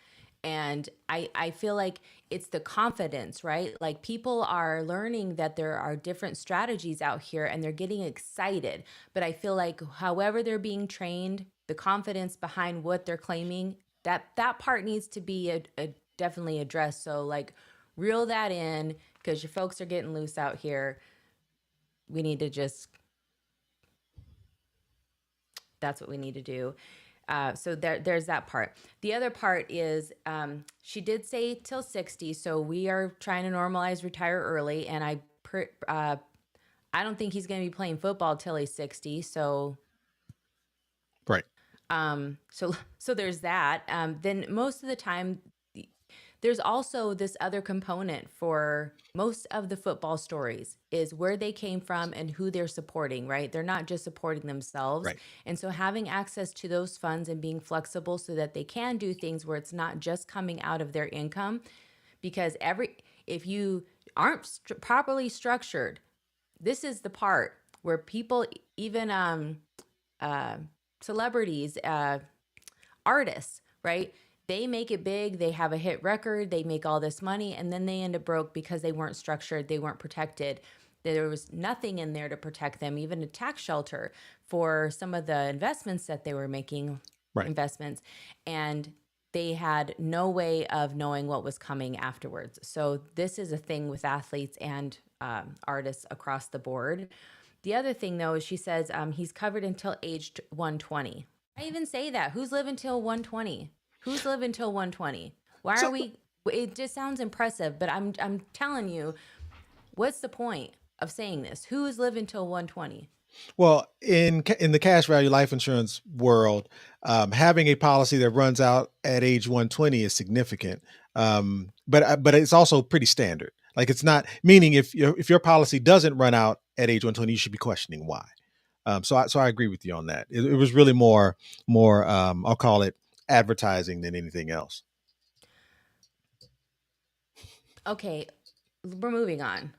And I feel like it's the confidence, right? Like people are learning that there are different strategies out here and they're getting excited. But I feel like however they're being trained, the confidence behind what they're claiming, that part needs to be definitely addressed. So like reel that in because your folks are getting loose out here. We need to just, that's what we need to do. So there's that part. The other part is she did say till 60. So we are trying to normalize retire early. And I don't think he's going to be playing football till he's 60. So right. So there's that. Then most of the time, there's also this other component for most of the football stories is where they came from and who they're supporting, right? They're not just supporting themselves. Right. And so having access to those funds and being flexible so that they can do things where it's not just coming out of their income because if you aren't properly structured, this is the part where people, even uh, celebrities, artists, right? They make it big, they have a hit record, they make all this money, and then they end up broke because they weren't structured, they weren't protected. There was nothing in there to protect them, even a tax shelter for some of the investments that they were making, Right. investments, and they had no way of knowing what was coming afterwards. So this is a thing with athletes and artists across the board. The other thing, though, is she says he's covered until age 120. I even say that. Who's living till 120? Who's living till 120? Why are So, we? It just sounds impressive, but I'm telling you, what's the point of saying this? Who's living till 120? well, in the cash value life insurance world, having a policy that runs out at age 120 is significant. But it's also pretty standard. Like, it's not, meaning if your policy doesn't run out at age 120, you should be questioning why. So I agree with you on that. It was really more I'll call it advertising than anything else. Okay, we're moving on.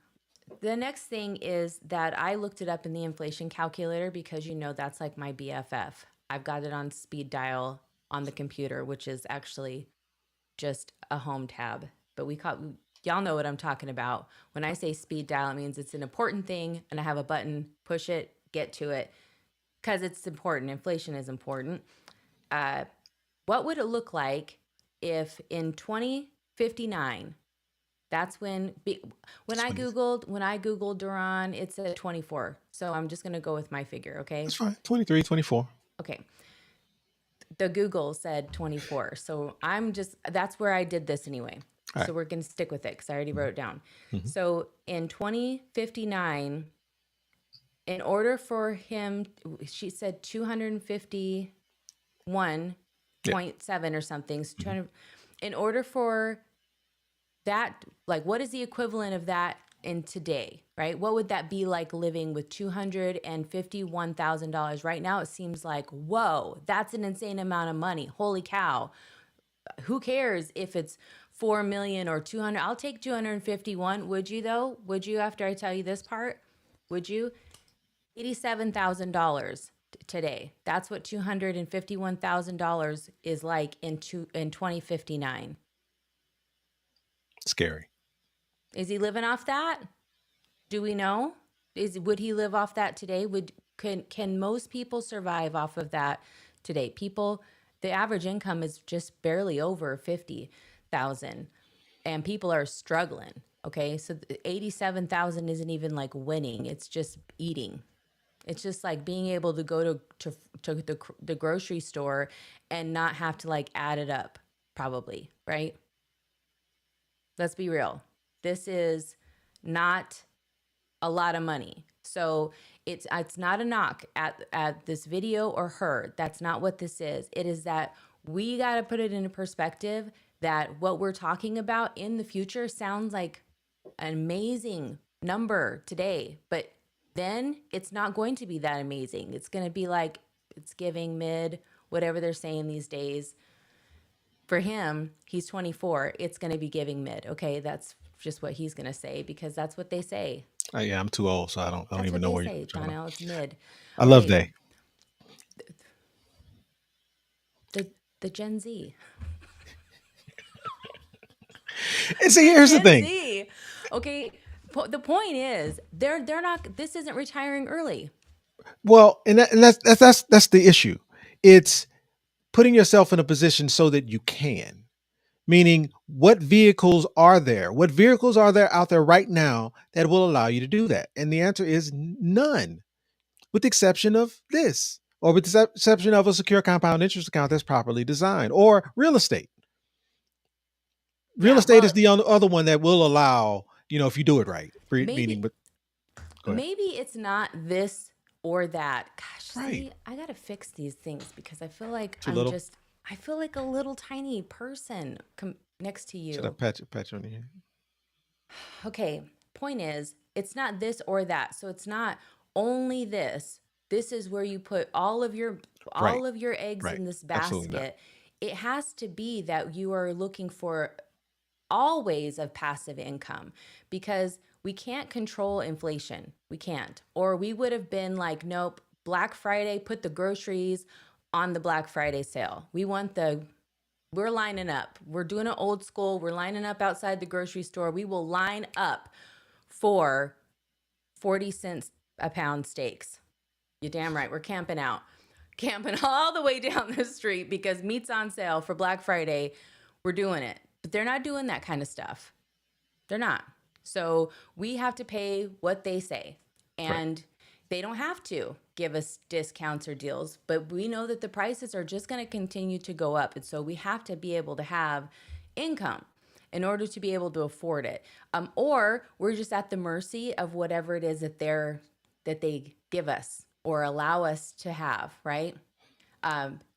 The next thing is that I looked it up in the inflation calculator because that's like my BFF. I've got it on speed dial on the computer, which is actually just a home tab. But y'all know what I'm talking about. When I say speed dial, it means it's an important thing and I have a button, push it, get to it, because it's important. Inflation is important. What would it look like if in 2059, that's when I googled Duran, it said 24. So I'm just gonna go with my figure, okay? That's fine. 23, 24. Okay. The Google said 24. So that's where I did this anyway. All right. So we're gonna stick with it because I already wrote it down. Mhm. So in 2059, in order for him, she said 251.7 or something. So in order for that, like, what is the equivalent of that in today, right? What would that be like living with $251,000? Right now, it seems like, whoa, that's an insane amount of money. Holy cow. Who cares if it's 4 million or 200? I'll take 251. Would you, though? Would you, after I tell you this part? Would you? $87,000 today. That's what $251,000 is like in 2059. Scary. Is he living off that? Do we know? Would he live off that today? Can most people survive off of that today? The average income is just barely over 50,000, and people are struggling. Okay, so 87,000 isn't even like winning; it's just eating. It's just like being able to go to the grocery store and not have to like add it up, probably, right? Let's be real. This is not a lot of money. So it's not a knock at this video or her. That's not what this is. It is that we got to put it into perspective that what we're talking about in the future sounds like an amazing number today, but then it's not going to be that amazing. It's going to be like, it's giving mid, whatever they're saying these days. For him, he's 24. It's going to be giving mid. Okay, that's just what he's going to say because that's what they say. Yeah, I'm too old, so I don't even know where you're John L. It's mid. I love they. The Gen Z. And see, here's the thing. Z. Okay, the point is they're not. This isn't retiring early. Well, and that's the issue. It's putting yourself in a position so that you can. Meaning, what vehicles are there? What vehicles are there out there right now that will allow you to do that? And the answer is none, with the exception of this, or with the exception of a secure compound interest account that's properly designed, or real estate. Real estate is the other one that will allow, if you do it right. Maybe it's not this or that. Gosh, right. See, I got to fix these things because I feel like I feel like a little tiny person next to you. Should I pat you on the head? Okay. Point is, it's not this or that. So it's not only this. This is where you put all of your eggs in this basket. It has to be that you are looking for all ways of passive income, because we can't control inflation. We can't. Or we would have been like, nope, Black Friday, put the groceries on the Black Friday sale. We're lining up. We're doing it old school. We're lining up outside the grocery store. We will line up for 40 cents a pound steaks. You're damn right. We're camping out, camping all the way down the street because meat's on sale for Black Friday. We're doing it. But they're not doing that kind of stuff. They're not. So we have to pay what they say. And they don't have to give us discounts or deals, but we know that the prices are just going to continue to go up. And so we have to be able to have income in order to be able to afford it. Or we're just at the mercy of whatever it is that they give us or allow us to have, right?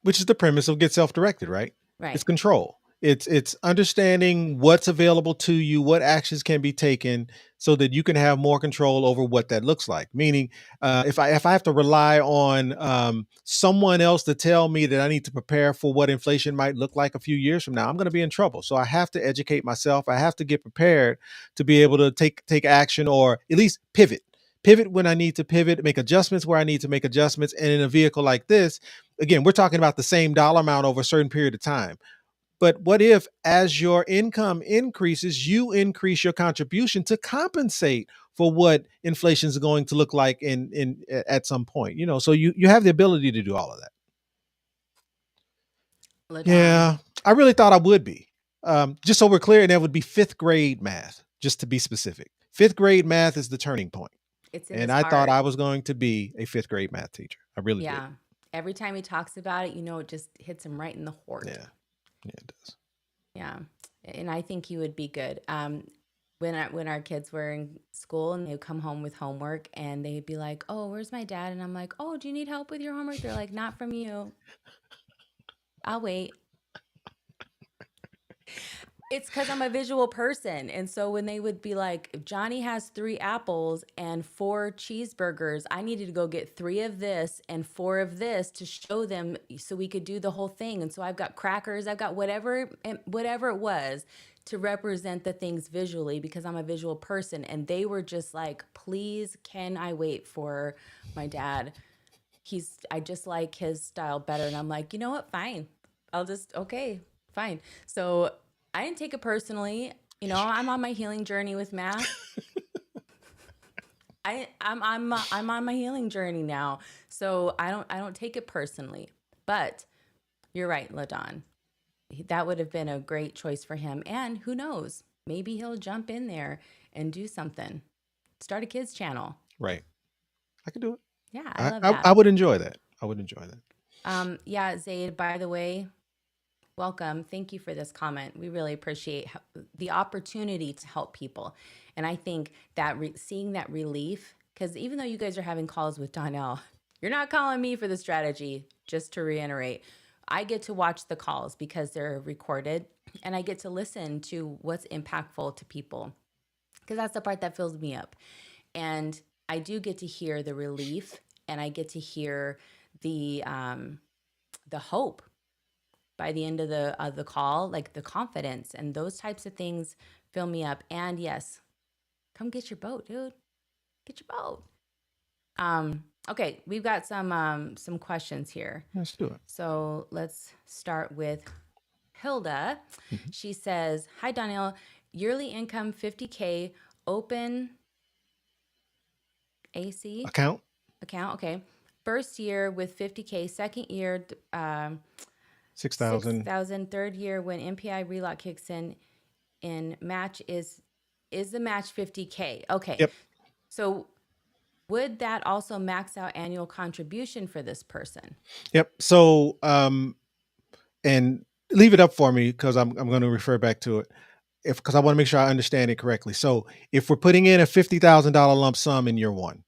Which is the premise of Get Self-Directed, right? Right. It's control. It's understanding what's available to you, what actions can be taken so that you can have more control over what that looks like. Meaning, if I have to rely on someone else to tell me that I need to prepare for what inflation might look like a few years from now, I'm going to be in trouble. So I have to educate myself. I have to get prepared to be able to take action, or at least pivot when I need to pivot, make adjustments where I need to make adjustments. And in a vehicle like this, again, we're talking about the same dollar amount over a certain period of time. But what if, as your income increases, you increase your contribution to compensate for what inflation is going to look like in at some point? So you have the ability to do all of that. Yeah, I really thought I would be. Just so we're clear, and that would be fifth grade math, just to be specific. Fifth grade math is the turning point. And I thought I was going to be a fifth grade math teacher. I really did. Every time he talks about it, it just hits him right in the heart. Yeah, it does. Yeah, and I think he would be good. When our kids were in school and they'd come home with homework and they'd be like, "Oh, where's my dad?" And I'm like, "Oh, do you need help with your homework?" They're like, "Not from you. I'll wait." It's because I'm a visual person. And so when they would be like, if Johnny has 3 apples and 4 cheeseburgers, I needed to go get 3 of this and 4 of this to show them so we could do the whole thing. And so I've got crackers, I've got whatever it was to represent the things visually because I'm a visual person. And they were just like, "Please, can I wait for my dad? I just like his style better." And I'm like, "You know what? Fine. Okay, fine." So I didn't take it personally. I'm on my healing journey with math. I'm on my healing journey now. So I don't take it personally. But you're right, LaDon. That would have been a great choice for him. And who knows? Maybe he'll jump in there and do something. Start a kids channel. Right. I could do it. Yeah, I love that. I would enjoy that. Yeah, Zaid, by the way, welcome. Thank you for this comment. We really appreciate the opportunity to help people. And I think that seeing that relief, because even though you guys are having calls with Donnell, you're not calling me for the strategy, just to reiterate. I get to watch the calls because they're recorded and I get to listen to what's impactful to people because that's the part that fills me up. And I do get to hear the relief and I get to hear the hope by the end of the call, like the confidence and those types of things fill me up. And yes, come get your boat, dude. Get your boat. Okay, we've got some questions here. Let's do it. So let's start with Hilda. She says, "Hi, Donnell. Yearly income 50K, open AC account. Okay. First year with 50K, second year 6,000. Third year when MPI relock kicks in match is the match 50K. Okay. Yep. So would that also max out annual contribution for this person? Yep. So and leave it up for me because I'm going to refer back to it because I want to make sure I understand it correctly. So if we're putting in a $50,000 lump sum in year one,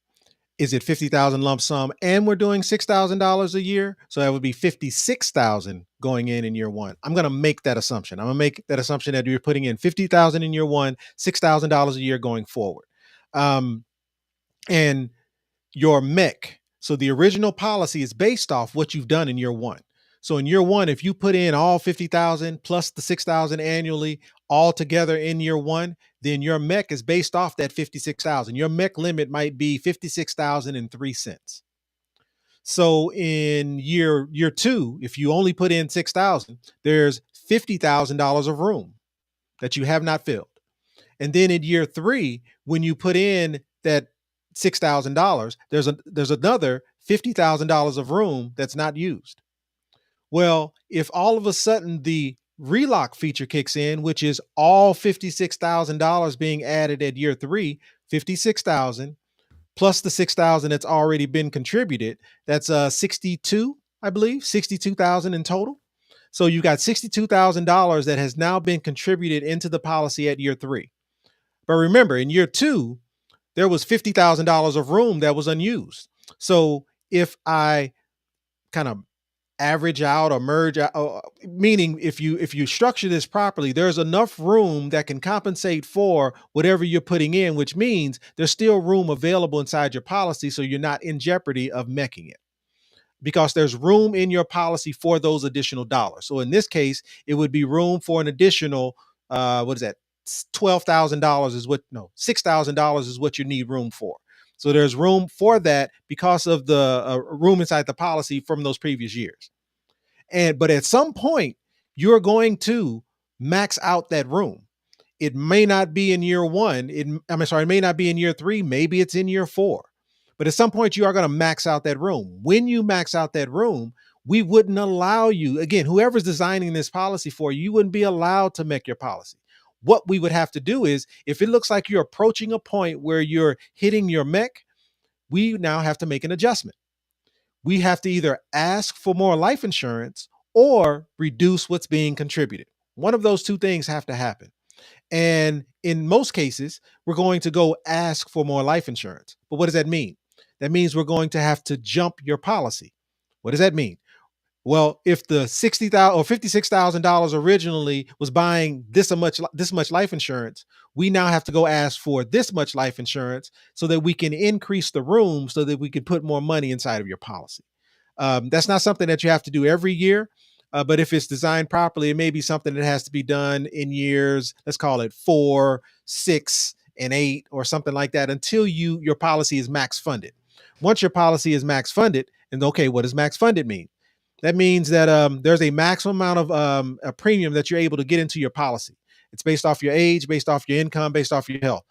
is it 50,000 lump sum and we're doing $6,000 a year? So that would be 56,000 going in year one. I'm going to make that assumption. I'm going to make that assumption that you're putting in 50,000 in year one, $6,000 a year going forward. And your MEC, so the original policy is based off what you've done in year one. So in year one, if you put in all 50,000 plus the 6,000 annually, all together in year one, then your MEC is based off that 56,000. Your MEC limit might be 56,003 cents. So in year two, if you only put in 6,000, there's $50,000 of room that you have not filled. And then in year three, when you put in that $6,000, there's another $50,000 of room that's not used. Well, if all of a sudden the relock feature kicks in, which is all $56,000 being added at year three, 56,000 plus the 6,000 that's already been contributed, that's 62, I believe, 62,000 in total. So you've got $62,000 that has now been contributed into the policy at year three. But remember, in year two, there was $50,000 of room that was unused. So if I kind of average out or merge out, meaning if you structure this properly, there's enough room that can compensate for whatever you're putting in, which means there's still room available inside your policy, so you're not in jeopardy of mecking it, because there's room in your policy for those additional dollars. So in this case, it would be room for an additional what is that? $12,000 is what, no, $6,000 is what you need room for. So there's room for that because of the room inside the policy from those previous years. But at some point, you're going to max out that room. It may not be in year one. It may not be in year three. Maybe it's in year four. But at some point, you are going to max out that room. When you max out that room, we wouldn't allow you, again, whoever's designing this policy for you, you wouldn't be allowed to make your policy. What we would have to do is, if it looks like you're approaching a point where you're hitting your MEC, we now have to make an adjustment. We have to either ask for more life insurance or reduce what's being contributed. One of those two things have to happen. And in most cases, we're going to go ask for more life insurance. But what does that mean? That means we're going to have to jump your policy. What does that mean? Well, if the $60,000 or $56,000 originally was buying this much life insurance, we now have to go ask for this much life insurance so that we can increase the room so that we can put more money inside of your policy. That's not something that you have to do every year, but if it's designed properly, it may be something that has to be done in years, let's call it 4, 6, and 8, or something like that, until your policy is max funded. Once your policy is max funded, and okay, what does max funded mean? That means that there's a maximum amount of a premium that you're able to get into your policy. It's based off your age, based off your income, based off your health.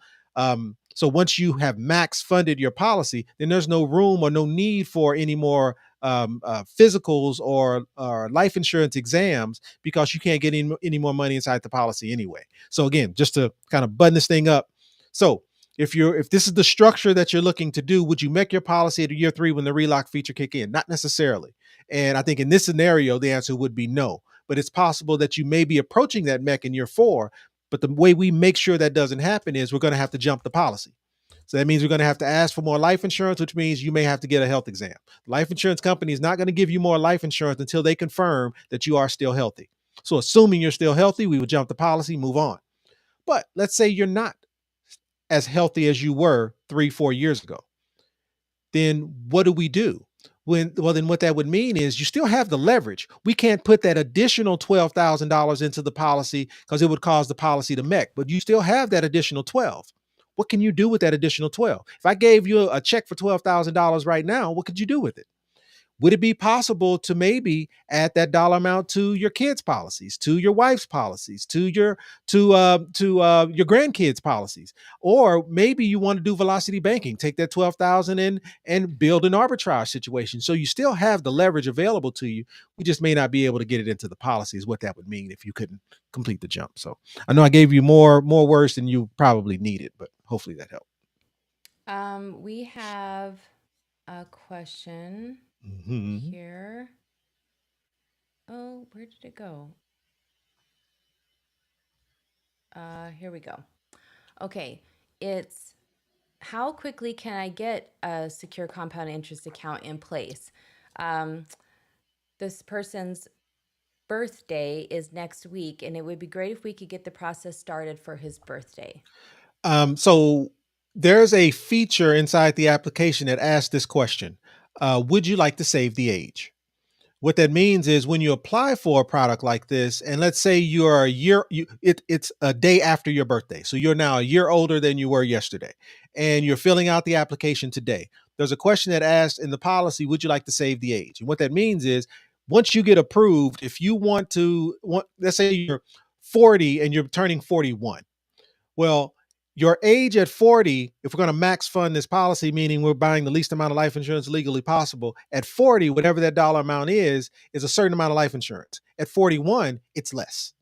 So once you have max funded your policy, then there's no room or no need for any more physicals or life insurance exams, because you can't get any more money inside the policy anyway. So again, just to kind of button this thing up. So if this is the structure that you're looking to do, would you make your policy at year three when the relock feature kick in? Not necessarily. And I think in this scenario, the answer would be no. But it's possible that you may be approaching that MEC in year four. But the way we make sure that doesn't happen is we're going to have to jump the policy. So that means we're going to have to ask for more life insurance, which means you may have to get a health exam. The life insurance company is not going to give you more life insurance until they confirm that you are still healthy. So assuming you're still healthy, we would jump the policy, move on. But let's say you're not as healthy as you were 3-4 years ago. Then what do? Then what that would mean is you still have the leverage. We can't put that additional $12,000 into the policy because it would cause the policy to MEC, but you still have that additional 12. What can you do with that additional 12? If I gave you a check for $12,000 right now, what could you do with it? Would it be possible to maybe add that dollar amount to your kids' policies, to your wife's policies, to your grandkids' policies? Or maybe you want to do velocity banking, take that 12,000 in and build an arbitrage situation. So you still have the leverage available to you. We just may not be able to get it into the policies, what that would mean if you couldn't complete the jump. So I know I gave you more words than you probably needed, but hopefully that helped. We have a question here. Oh, where did it go? Here we go. Okay, it's how quickly can I get a secure compound interest account in place? This person's birthday is next week, and it would be great if we could get the process started for his birthday. So there's a feature inside the application that asks this question. Would you like to save the age? What that means is when you apply for a product like this, and let's say you're a year, it's a day after your birthday. So you're now a year older than you were yesterday, and you're filling out the application today. There's a question that asks in the policy, would you like to save the age? And what that means is once you get approved, if you let's say you're 40 and you're turning 41. Well, your age at 40, if we're going to max fund this policy, meaning we're buying the least amount of life insurance legally possible, at 40, whatever that dollar amount is a certain amount of life insurance. At 41, it's less.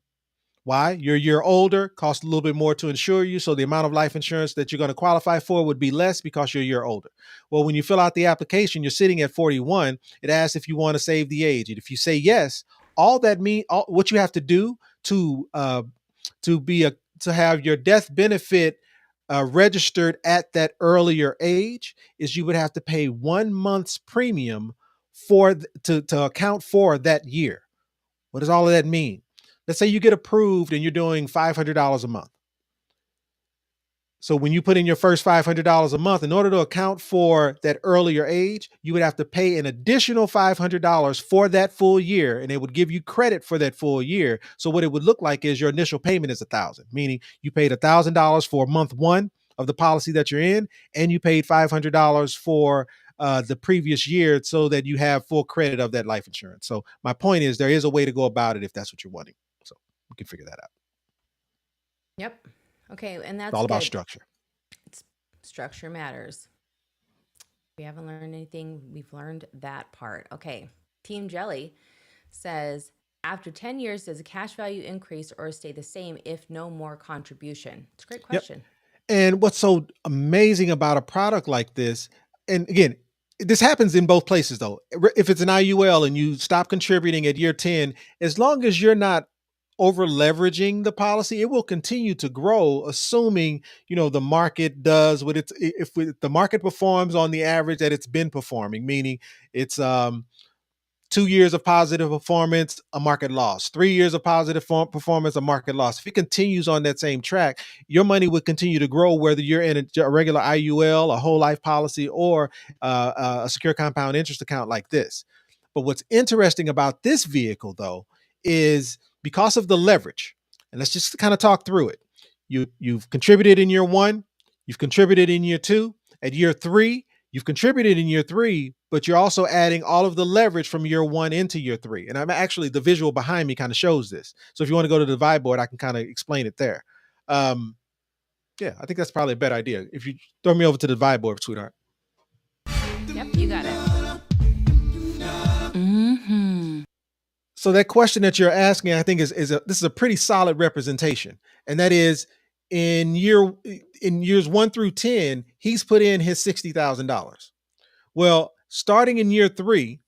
Why? You're a year older, costs a little bit more to insure you. So the amount of life insurance that you're going to qualify for would be less because you're a year older. Well, when you fill out the application, you're sitting at 41. It asks if you want to save the age. And if you say yes, what you have to do to to have your death benefit registered at that earlier age is you would have to pay 1 month's premium to account for that year. What does all of that mean? Let's say you get approved and you're doing $500 a month. So when you put in your first $500 a month, in order to account for that earlier age, you would have to pay an additional $500 for that full year, and it would give you credit for that full year. So what it would look like is your initial payment is $1,000, meaning you paid $1,000 for month one of the policy that you're in, and you paid $500 for the previous year so that you have full credit of that life insurance. So my point is there is a way to go about it if that's what you're wanting. So we can figure that out. Yep. Okay, and It's that's all about good. structure. Structure matters. If we haven't learned anything, we've learned that part. Okay. Team Jelly says, after 10 years, does the cash value increase or stay the same if no more contribution? It's a great Yep. question. And what's so amazing about a product like this, and again, this happens in both places though. If it's an IUL and you stop contributing at year 10, as long as you're not over leveraging the policy, it will continue to grow, assuming the market does what the market performs on the average that it's been performing, meaning it's 2 years of positive performance, a market loss. 3 years of positive performance, a market loss. If it continues on that same track, your money would continue to grow, whether you're in a regular IUL, a whole life policy, or a secure compound interest account like this. But what's interesting about this vehicle, though, is because of the leverage, and let's just kind of talk through it. You've contributed in year one, you've contributed in year two, at year three, you've contributed in year three, but you're also adding all of the leverage from year one into year three. And I'm actually, the visual behind me kind of shows this. So if you want to go to the divide board, I can kind of explain it there. Yeah, I think that's probably a better idea. If you throw me over to the divide board, sweetheart. Yep, you got it. Mm-hmm. So that question that you're asking, I think this is a pretty solid representation. And that is in years 1 through 10, he's put in his $60,000. Well, starting in year 3,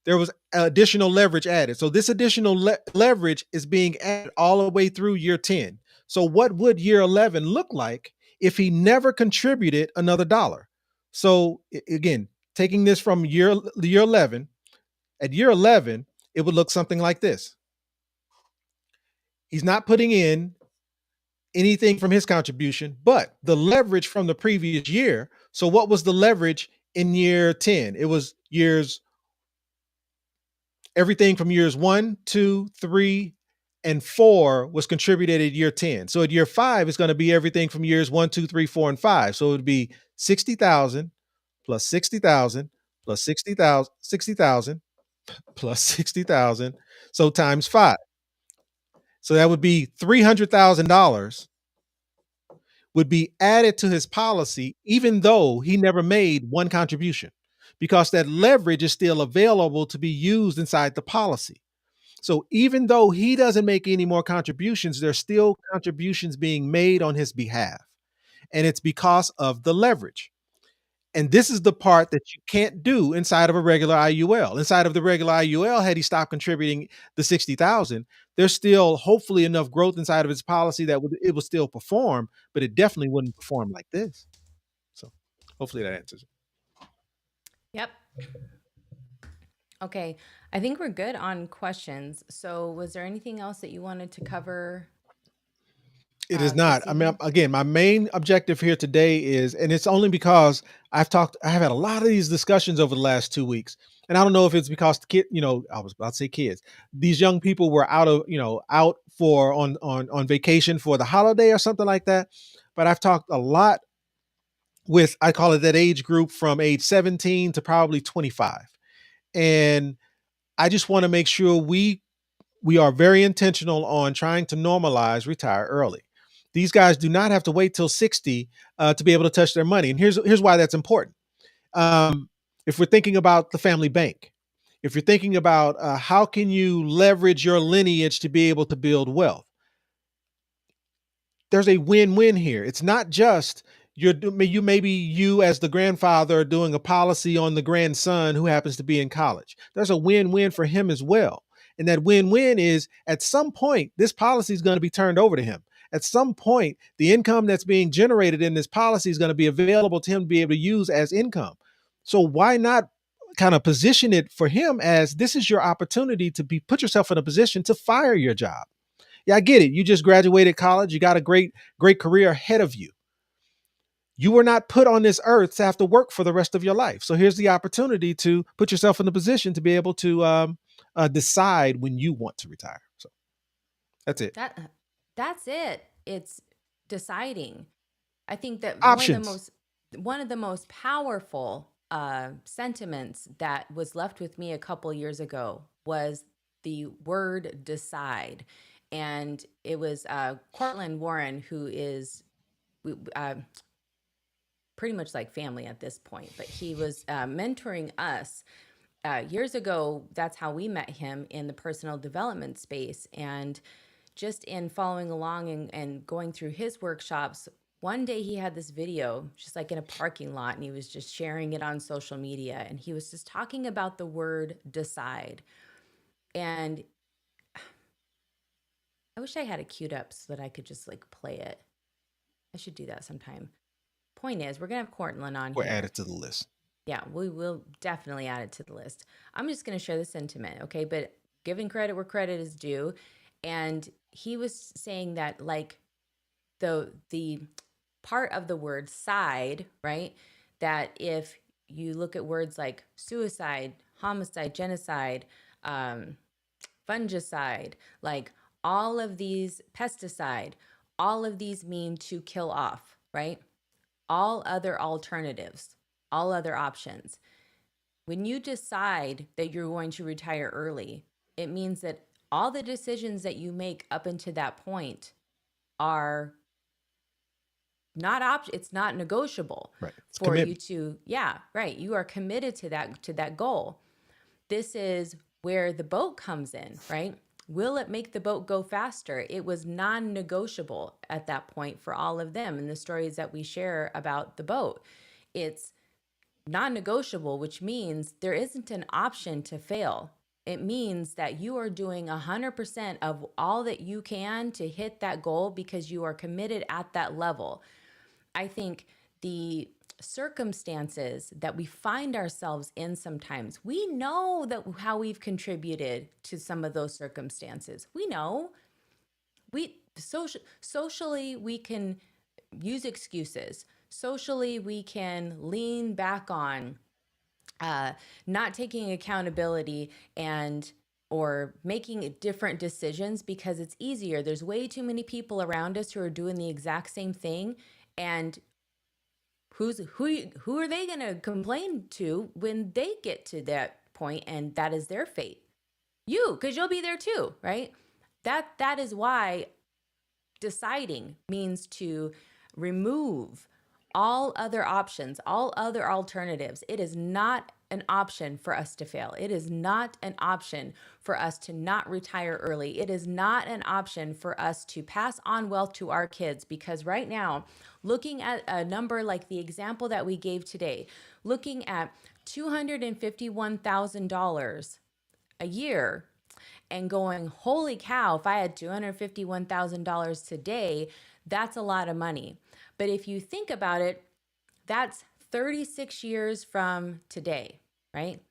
there was additional leverage added. So this additional leverage is being added all the way through year 10. So what would year 11 look like if he never contributed another dollar? So again, taking this from year 11, at year 11, it would look something like this. He's not putting in anything from his contribution, but the leverage from the previous year. So what was the leverage in year 10? It was everything from years 1, 2, 3, and 4 was contributed at year 10. So at year 5, it's going to be everything from years 1, 2, 3, 4, and 5. So it would be 60,000 plus 60,000 plus 60,000 plus 60,000. So times 5. So that would be $300,000 would be added to his policy, even though he never made one contribution, because that leverage is still available to be used inside the policy. So even though he doesn't make any more contributions, there's still contributions being made on his behalf. And it's because of the leverage. And this is the part that you can't do inside of a regular IUL. Inside of the regular IUL, had he stopped contributing the 60,000, there's still hopefully enough growth inside of his policy that it would still perform, but it definitely wouldn't perform like this. So hopefully that answers it. Yep. Okay, I think we're good on questions. So was there anything else that you wanted to cover? It is not. this I mean, evening. again, my main objective here today is, and it's only because I have had a lot of these discussions over the last 2 weeks. And I don't know if it's because the kid, I was about to say kids, these young people were out for on vacation for the holiday or something like that. But I've talked a lot with, I call it that age group from age 17 to probably 25. And I just want to make sure we are very intentional on trying to normalize retire early. These guys do not have to wait till 60 to be able to touch their money. And here's why that's important. If we're thinking about the family bank, if you're thinking about how can you leverage your lineage to be able to build wealth, there's a win-win here. It's not just you as the grandfather are doing a policy on the grandson who happens to be in college. There's a win-win for him as well. And that win-win is at some point, this policy is going to be turned over to him. At some point, the income that's being generated in this policy is going to be available to him to be able to use as income. So why not kind of position it for him as this is your opportunity to put yourself in a position to fire your job. Yeah, I get it. You just graduated college. You got a great career ahead of you. You were not put on this earth to have to work for the rest of your life. So here's the opportunity to put yourself in the position to be able to decide when you want to retire. So that's it. That's it. It's deciding. I think that Options. one of the most powerful sentiments that was left with me a couple years ago was the word decide. And it was Cortland Warren, who is uh, pretty much like family at this point, but he was mentoring us years ago. That's how we met him in the personal development space. And just in following along and going through his workshops, one day he had this video just like in a parking lot, and he was just sharing it on social media, and he was just talking about the word decide. And I wish I had it queued up so that I could just like play it. I should do that sometime. Point is, we're gonna have Cortland on We're here. added to the list. Yeah, we will definitely add it to the list. I'm just going to share the sentiment, okay? But giving credit where credit is due. And he was saying that like the part of the word side, right? That if you look at words like suicide, homicide, genocide, um, fungicide, like all of these pesticide, all of these mean to kill off, right? All other alternatives, all other options. When you decide that you're going to retire early, it means that all the decisions that you make up until that point are it's not negotiable Right. It's for you commitment. to, yeah, right. You are committed to that goal. This is where the boat comes in, right? Will it make the boat go faster? It was non-negotiable at that point for all of them in the stories that we share about the boat. It's non-negotiable, which means there isn't an option to fail. It means that you are doing 100% of all that you can to hit that goal because you are committed at that level. I think the circumstances that we find ourselves in sometimes, we know that how we've contributed to some of those circumstances. We know socially we can use excuses. Socially we can lean back on not taking accountability and or making different decisions because it's easier. There's way too many people around us who are doing the exact same thing, and who are they going to complain to when they get to that point and that is their fate? You, because you'll be there too, right? That is why deciding means to remove all other options, all other alternatives. It is not an option for us to fail. It is not an option for us to not retire early. It is not an option for us to pass on wealth to our kids, because right now, looking at a number like the example that we gave today, looking at $251,000 a year and going, holy cow, if I had $251,000 today, that's a lot of money. But if you think about it, that's 36 years from today, right?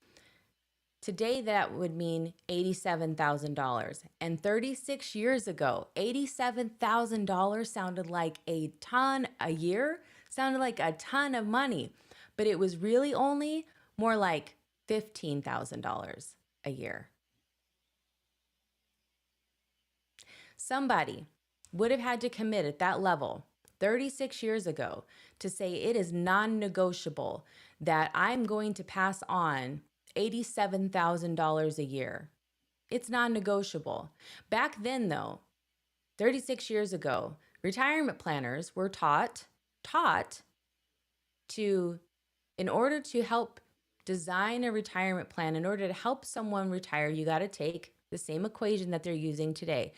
Today, that would mean $87,000. And 36 years ago, $87,000 sounded like a ton a year, sounded like a ton of money, but it was really only more like $15,000 a year. Somebody would have had to commit at that level 36 years ago to say it is non-negotiable that I'm going to pass on $87,000 a year. It's non-negotiable. Back then, though, 36 years ago, retirement planners were taught to, in order to help design a retirement plan, in order to help someone retire, you got to take the same equation that they're using today.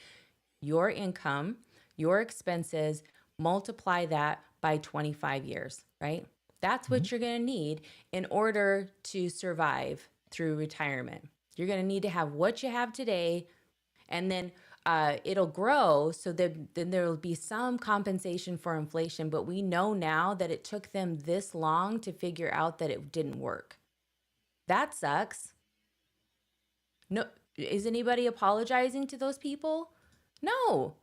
Your income, your expenses, multiply that by 25 years, right? That's what you're going to need in order to survive through retirement. You're going to need to have what you have today, and then it'll grow, so then there will be some compensation for inflation. But we know now that it took them this long to figure out that it didn't work. That sucks. No, is anybody apologizing to those people? No,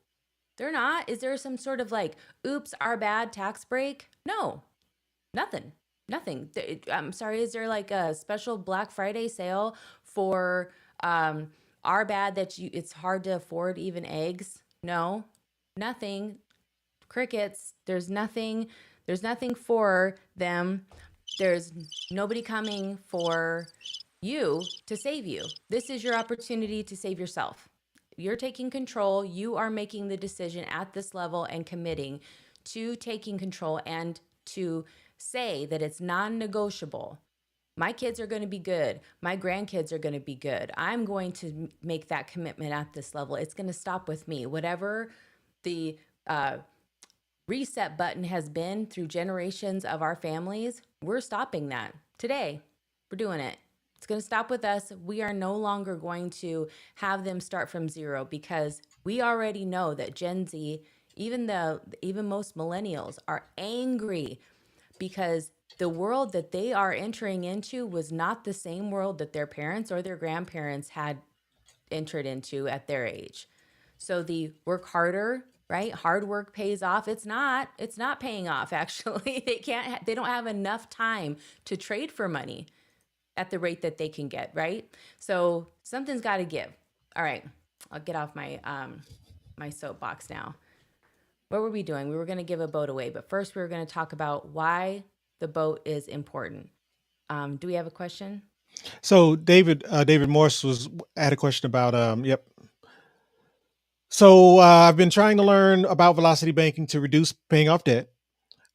they're not. Is there some sort of like, oops, our bad tax break? No, nothing. Nothing. I'm sorry, is there like a special Black Friday sale for our bad that it's hard to afford even eggs? No, nothing. Crickets. There's nothing for them. There's nobody coming for you to save you. This is your opportunity to save yourself. You're taking control. You are making the decision at this level and committing to taking control and to say that it's non-negotiable. My kids are going to be good. My grandkids are going to be good. I'm going to make that commitment at this level. It's going to stop with me. Whatever the reset button has been through generations of our families, we're stopping that today. We're doing it. It's going to stop with us. We are no longer going to have them start from zero, because we already know that Gen Z, even most millennials, are angry because the world that they are entering into was not the same world that their parents or their grandparents had entered into at their age. So the work harder, right? Hard work pays off. It's not paying off, actually. They don't have enough time to trade for money at the rate that they can get, right? So something's got to give. All right, I'll get off my my soapbox now. What were we doing? We were going to give a boat away, but first we were going to talk about why the boat is important. Do we have a question? So David Morse had a question about yep. So I've been trying to learn about velocity banking to reduce paying off debt.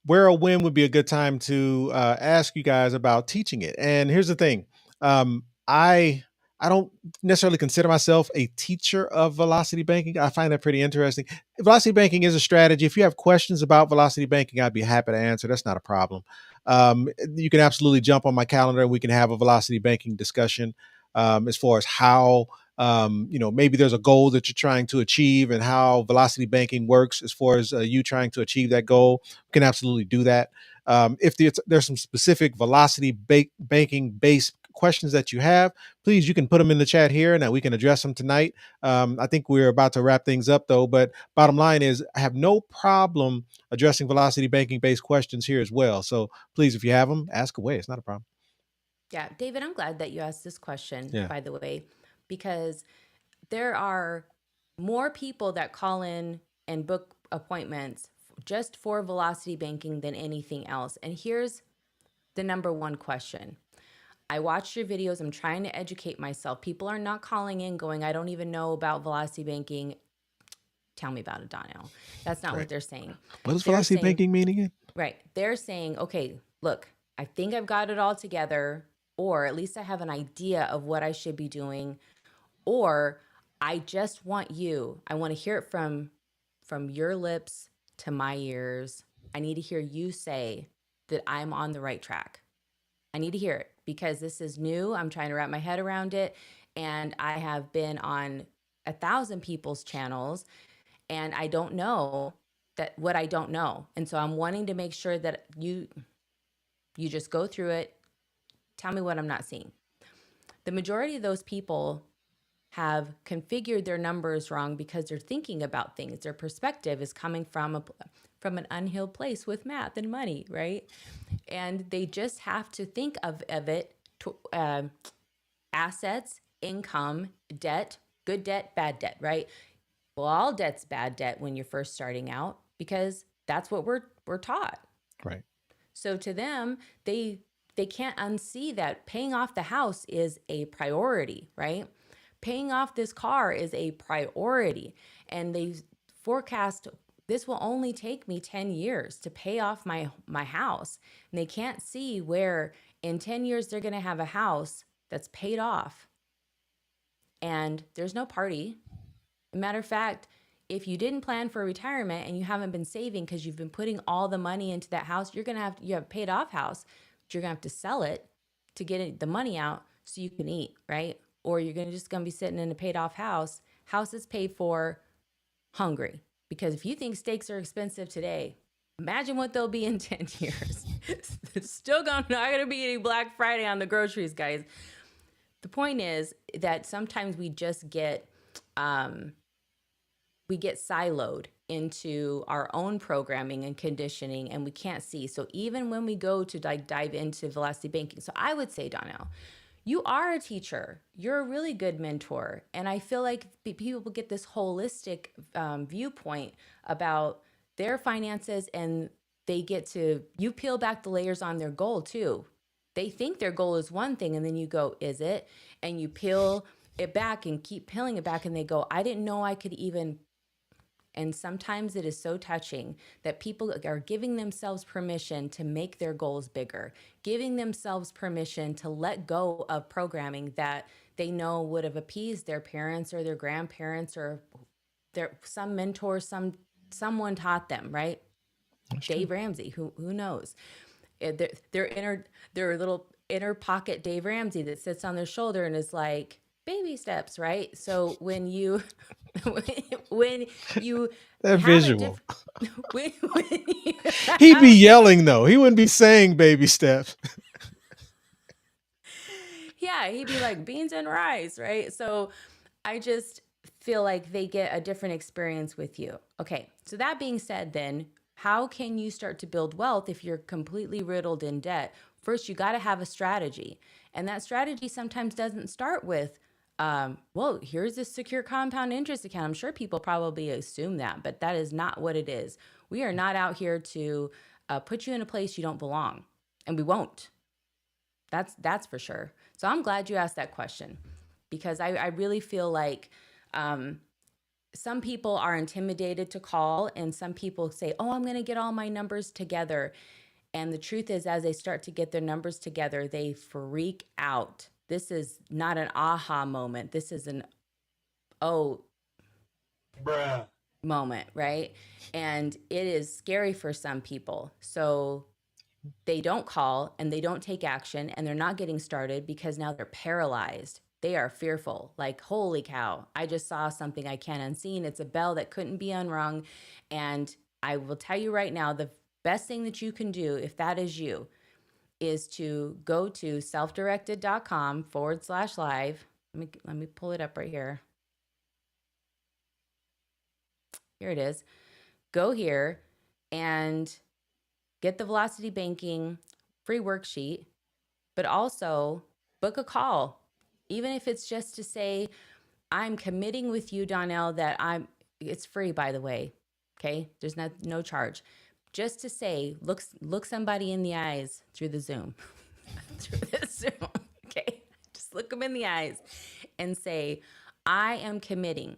Where or when would be a good time to ask you guys about teaching it? And here's the thing. I don't necessarily consider myself a teacher of velocity banking. I find that pretty interesting. Velocity banking is a strategy. If you have questions about velocity banking, I'd be happy to answer. That's not a problem. You can absolutely jump on my calendar and we can have a velocity banking discussion as far as how maybe there's a goal that you're trying to achieve and how velocity banking works as far as you trying to achieve that goal. We can absolutely do that. If there's some specific velocity banking based questions that you have, please, you can put them in the chat here and that we can address them tonight. I think we're about to wrap things up though, but bottom line is I have no problem addressing velocity banking based questions here as well. So please, if you have them, ask away. It's not a problem. Yeah, David, I'm glad that you asked this question, Yeah. by the way, because there are more people that call in and book appointments just for velocity banking than anything else. And here's the number one question. I watched your videos. I'm trying to educate myself. People are not calling in going, I don't even know about velocity banking. Tell me about it, Donnell. That's not what they're saying. What does velocity banking mean again? Right. They're saying, okay, look, I think I've got it all together, or at least I have an idea of what I should be doing, or I just want I want to hear it from your lips to my ears. I need to hear you say that I'm on the right track. I need to hear it because this is new. I'm trying to wrap my head around it. And I have been on 1,000 people's channels and I don't know what I don't know. And so I'm wanting to make sure that you just go through it. Tell me what I'm not seeing. The majority of those people have configured their numbers wrong because they're thinking about things. Their perspective is coming from an unhealed place with math and money, right? And they just have to think of it to, assets, income, debt, good debt, bad debt, right? Well, all debt's bad debt when you're first starting out because that's what we're taught. Right. So to them, they can't unsee that paying off the house is a priority, right? Paying off this car is a priority. And they forecast this will only take me 10 years to pay off my house. And they can't see where in 10 years they're going to have a house that's paid off and there's no party. Matter of fact, if you didn't plan for retirement and you haven't been saving because you've been putting all the money into that house, you have a paid off house, but you're gonna have to sell it to get the money out so you can eat, right? Or you're gonna be sitting in a paid off house. House is paid for, hungry. Because if you think steaks are expensive today, imagine what they'll be in 10 years. It's still not gonna be any Black Friday on the groceries, guys. The point is that sometimes we just get siloed into our own programming and conditioning, and we can't see. So even when we go to dive into velocity banking, so I would say, Donnell, you are a teacher. You're a really good mentor. And I feel like people get this holistic viewpoint about their finances, and you peel back the layers on their goal too. They think their goal is one thing, and then you go, is it? And you peel it back and keep peeling it back, and they go, I didn't know I could even. And sometimes it is so touching that people are giving themselves permission to make their goals bigger, giving themselves permission to let go of programming that they know would have appeased their parents or their grandparents or some mentor, someone taught them, right? That's Dave true. Ramsey, who knows? Their little inner pocket Dave Ramsey that sits on their shoulder and is like, baby steps, right? So when you when you That have a visual. different when you He'd be have yelling though. He wouldn't be saying baby steps. yeah, he'd be like beans and rice, right? So I just feel like they get a different experience with you. Okay, so that being said, then how can you start to build wealth if you're completely riddled in debt? First, you got to have a strategy. And that strategy sometimes doesn't start with, well, here's this secure compound interest account. I'm sure people probably assume that, but that is not what it is. We are not out here to put you in a place you don't belong, and we won't. That's for sure. So I'm glad you asked that question because I really feel like some people are intimidated to call, and some people say, oh, I'm going to get all my numbers together. And the truth is, as they start to get their numbers together, they freak out. This is not an aha moment. This is an oh Bruh. moment, right? And it is scary for some people. So they don't call and they don't take action, and they're not getting started because now they're paralyzed. They are fearful. Like, holy cow, I just saw something I can't unseen. It's a bell that couldn't be unrung. And I will tell you right now, the best thing that you can do, if that is you, is to go to selfdirected.com/live. Let me pull it up right here. Here it is. Go here and get the Velocity Banking free worksheet, but also book a call. Even if it's just to say, I'm committing with you, Donnell, that it's free, by the way. Okay. There's no charge. Just to say, look somebody in the eyes through the Zoom. Through the Zoom. Okay. Just look them in the eyes and say, I am committing.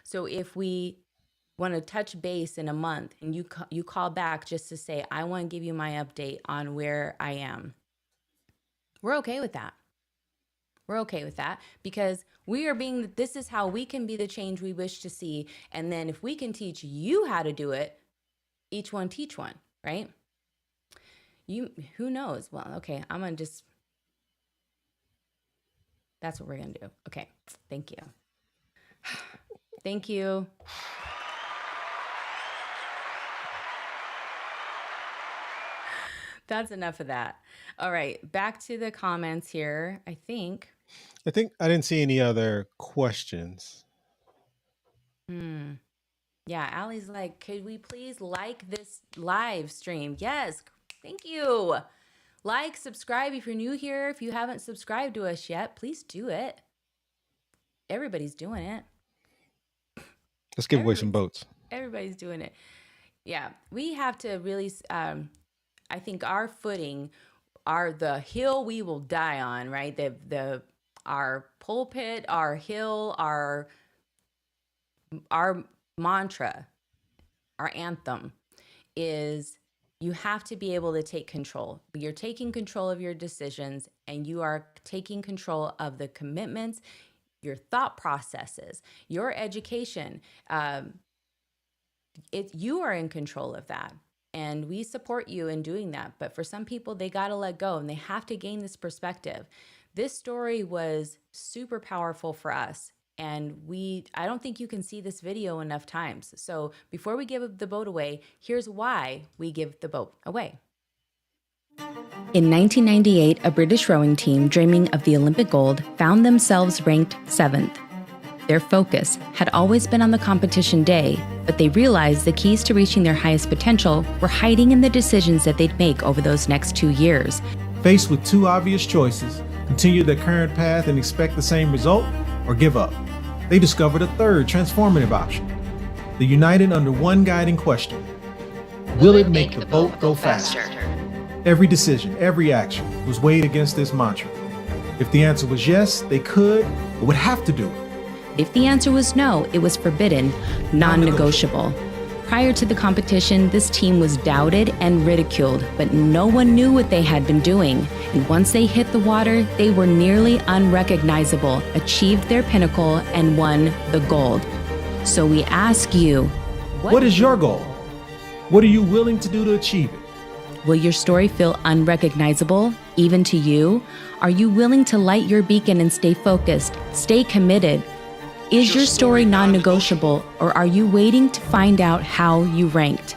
So if we want to touch base in a month and you call back just to say, I want to give you my update on where I am, we're okay with that. We're okay with that because this is how we can be the change we wish to see. And then if we can teach you how to do it, each one teach one, right? Who knows? Well, okay, that's what we're going to do. Okay. Thank you. Thank you. That's enough of that. All right, back to the comments here. I think I think I didn't see any other questions. Hmm. Yeah, Allie's like, could we please like this live stream? Yes, thank you. Like, subscribe if you're new here. If you haven't subscribed to us yet, please do it. Everybody's doing it. Let's give away some Everybody's boats. everybody's doing it. Yeah, we have to really. I think our footing, are the hill we will die on. Right, our pulpit, our hill, our mantra, our anthem is you have to be able to take control. You're taking control of your decisions and you are taking control of the commitments, your thought processes, your education. You are in control of that. And we support you in doing that. But for some people, they got to let go and they have to gain this perspective. This story was super powerful for us. And I don't think you can see this video enough times. So before we give the boat away, here's why we give the boat away. In 1998, a British rowing team dreaming of the Olympic gold found themselves ranked 7th. Their focus had always been on the competition day, but they realized the keys to reaching their highest potential were hiding in the decisions that they'd make over those next 2 years. Faced with two obvious choices, continue their current path and expect the same result, or give up, they discovered a third transformative option. They united under one guiding question: will it make the boat go faster? Every decision, every action was weighed against this mantra. If the answer was yes, they could, but would have to do it. If the answer was no, it was forbidden, non-negotiable. Prior to the competition, this team was doubted and ridiculed, but no one knew what they had been doing. And once they hit the water, they were nearly unrecognizable, achieved their pinnacle, and won the gold. So we ask you, What is your goal? What are you willing to do to achieve it? will your story feel unrecognizable, even to you? Are you willing to light your beacon and stay focused, stay committed? Is your story non-negotiable, or are you waiting to find out how you ranked?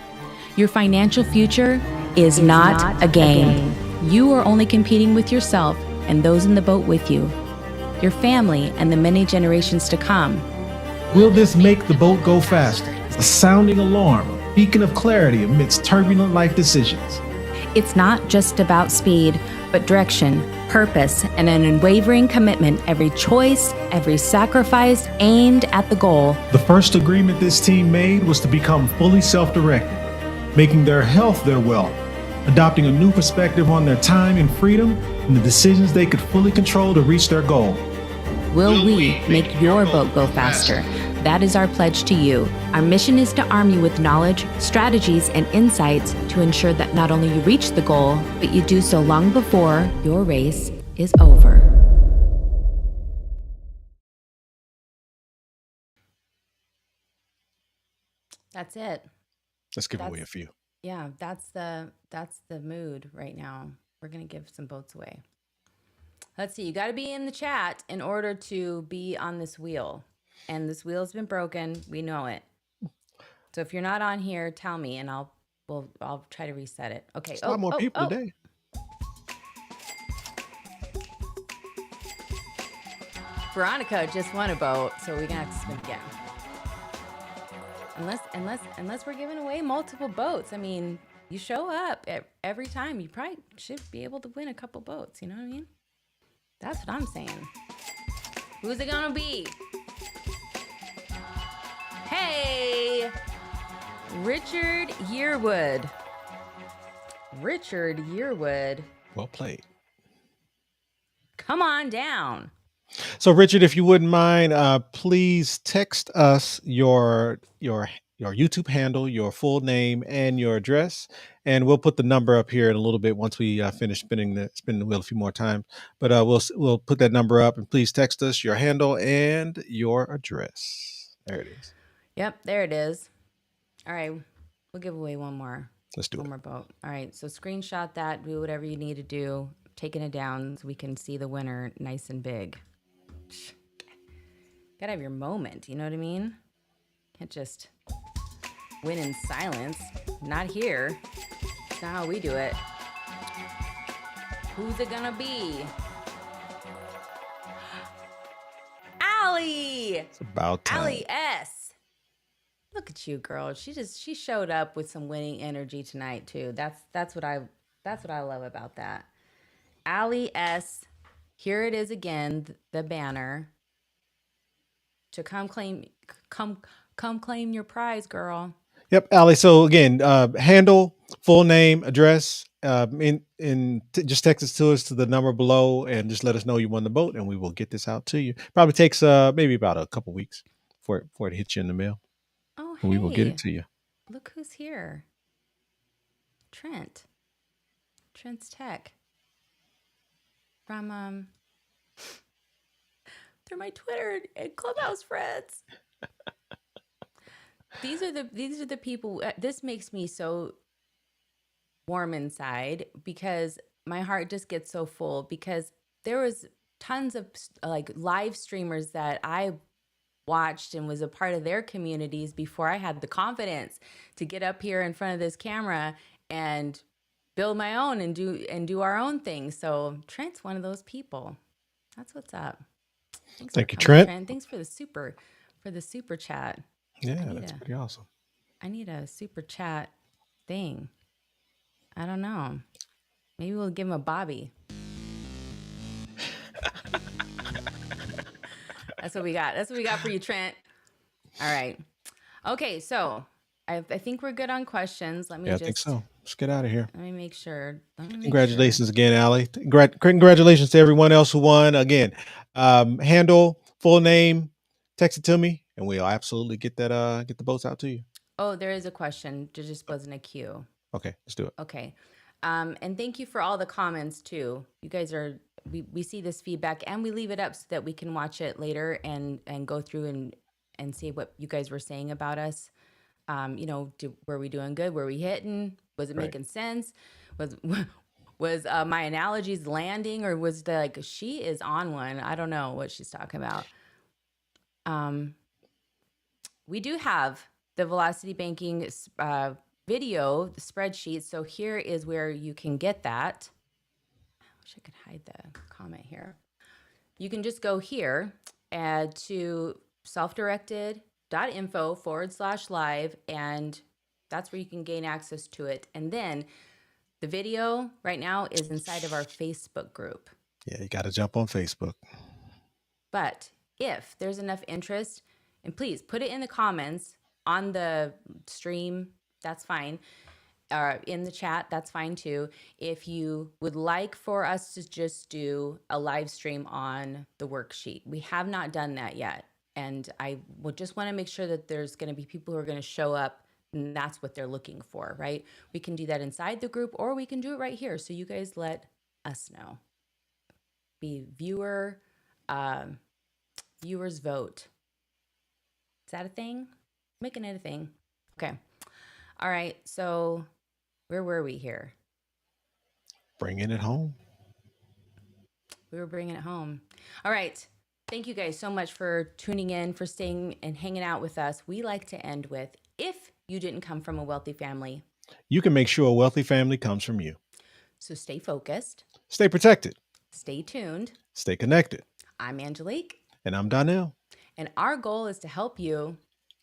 Your financial future is not a game. You are only competing with yourself and those in the boat with you, your family and the many generations to come. Will this make the boat go faster? A sounding alarm, a beacon of clarity amidst turbulent life decisions. It's not just about speed, but direction, purpose, and an unwavering commitment. Every choice, every sacrifice aimed at the goal. The first agreement this team made was to become fully self-directed, making their health their wealth, adopting a new perspective on their time and freedom, and the decisions they could fully control to reach their goal. Will we make your boat go faster? That is our pledge to you. Our mission is to arm you with knowledge, strategies, and insights to ensure that not only you reach the goal, but you do so long before your race is over. That's it. Let's give away a few. Yeah, that's the mood right now. We're gonna give some boats away. Let's see. You got to be in the chat in order to be on this wheel, and this wheel's been broken. We know it. So if you're not on here, tell me, and I'll try to reset it. Okay. It's a lot more people today. Veronica just won a boat, so we're gonna have to spin again. Unless we're giving away multiple boats. I mean, you show up every time, you probably should be able to win a couple boats. You know what I mean? That's what I'm saying. Who's it gonna be? Hey, Richard Yearwood. Richard Yearwood. Well played. Come on down. So, Richard, if you wouldn't mind, please text us your YouTube handle, your full name, and your address, and we'll put the number up here in a little bit once we finish spinning the wheel a few more times. But we'll put that number up, and please text us your handle and your address. There it is. Yep, there it is. All right, we'll give away one more. Let's do one it. more boat. All right, so screenshot that. Do whatever you need to do. Taking it down so we can see the winner nice and big. Gotta have your moment, you know what I mean? Can't just win in silence. Not here. It's not how we do it. Who's it gonna be? Allie. It's about time. Allie S. Look at you, girl. She showed up with some winning energy tonight too. That's what I love about that. Allie S. Here it is again, the banner. To come claim your prize, girl. Yep, Allie. So again, handle, full name, address, just text us to us to the number below and just let us know you won the boat and we will get this out to you. Probably takes maybe about a couple weeks for it to hit you in the mail. Oh, hey. And we will get it to you. Look who's here. Trent's Tech. From they're my Twitter and Clubhouse friends. These are the people. This makes me so warm inside because my heart just gets so full because there was tons of like live streamers that I watched and was a part of their communities before I had the confidence to get up here in front of this camera and build my own and do our own thing. So Trent's one of those people. That's what's up. Thank you, Trent. Thanks for the super chat. Yeah, that's pretty awesome. I need a super chat thing. I don't know. Maybe we'll give him a Bobby. That's what we got. That's what we got for you, Trent. All right. Okay, so I think we're good on questions. Let me I think so. Let's get out of here. Let me make sure. Congratulations again, Allie. Congratulations to everyone else who won. Again, handle, full name, text it to me, and we'll absolutely get the boats out to you. Oh, there is a question. There just wasn't a queue. Okay, let's do it. Okay. And thank you for all the comments too. You guys we see this feedback and we leave it up so that we can watch it later and go through and see what you guys were saying about us. Were we doing good? Were we hitting? Was it making sense? Was my analogies landing, or was she is on one? I don't know what she's talking about. We do have the Velocity Banking video, the spreadsheet. So here is where you can get that. I wish I could hide the comment here. You can just go here and to selfdirected.info/live, and that's where you can gain access to it. And then the video right now is inside of our Facebook group. Yeah, you got to jump on Facebook. But if there's enough interest, and please put it in the comments on the stream, that's fine. In the chat, that's fine too. If you would like for us to just do a live stream on the worksheet, we have not done that yet. And I would just want to make sure that there's going to be people who are going to show up, and that's what they're looking for, right? We can do that inside the group, or we can do it right here. So you guys let us know. Be viewers vote. Is that a thing? Making it a thing. Okay. All right. So where were we here? Bringing it home. We were bringing it home. All right. Thank you guys so much for tuning in, for staying and hanging out with us. We like to end with, if you didn't come from a wealthy family, you can make sure a wealthy family comes from you. So stay focused. Stay protected. Stay tuned. Stay connected. I'm Angelique. And I'm Donnell. And our goal is to help you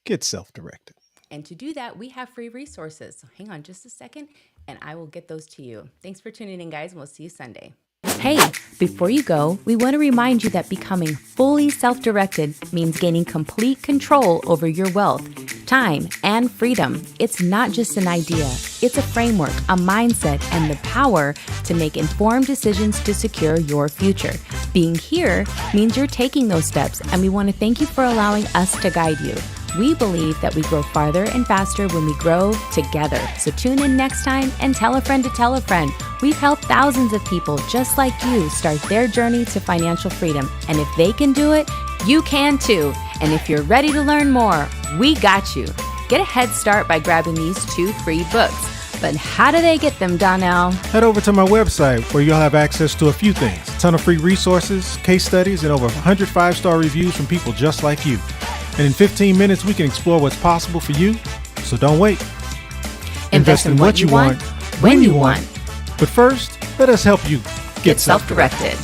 get self-directed. And to do that, we have free resources. So hang on just a second, and I will get those to you. Thanks for tuning in, guys, and we'll see you Sunday. Hey, before you go, we want to remind you that becoming fully self-directed means gaining complete control over your wealth, time, and freedom. It's not just an idea. It's a framework, a mindset, and the power to make informed decisions to secure your future. Being here means you're taking those steps, and we want to thank you for allowing us to guide you. We believe that we grow farther and faster when we grow together. So tune in next time and tell a friend to tell a friend. We've helped thousands of people just like you start their journey to financial freedom. And if they can do it, you can too. And if you're ready to learn more, we got you. Get a head start by grabbing these 2 free books. But how do they get them, Donnell? Head over to my website where you'll have access to a few things. A ton of free resources, case studies, and over 100 5-star reviews from people just like you. And in 15 minutes, we can explore what's possible for you. So don't wait. Invest in what you want, when you want. But first, let us help you get self-directed.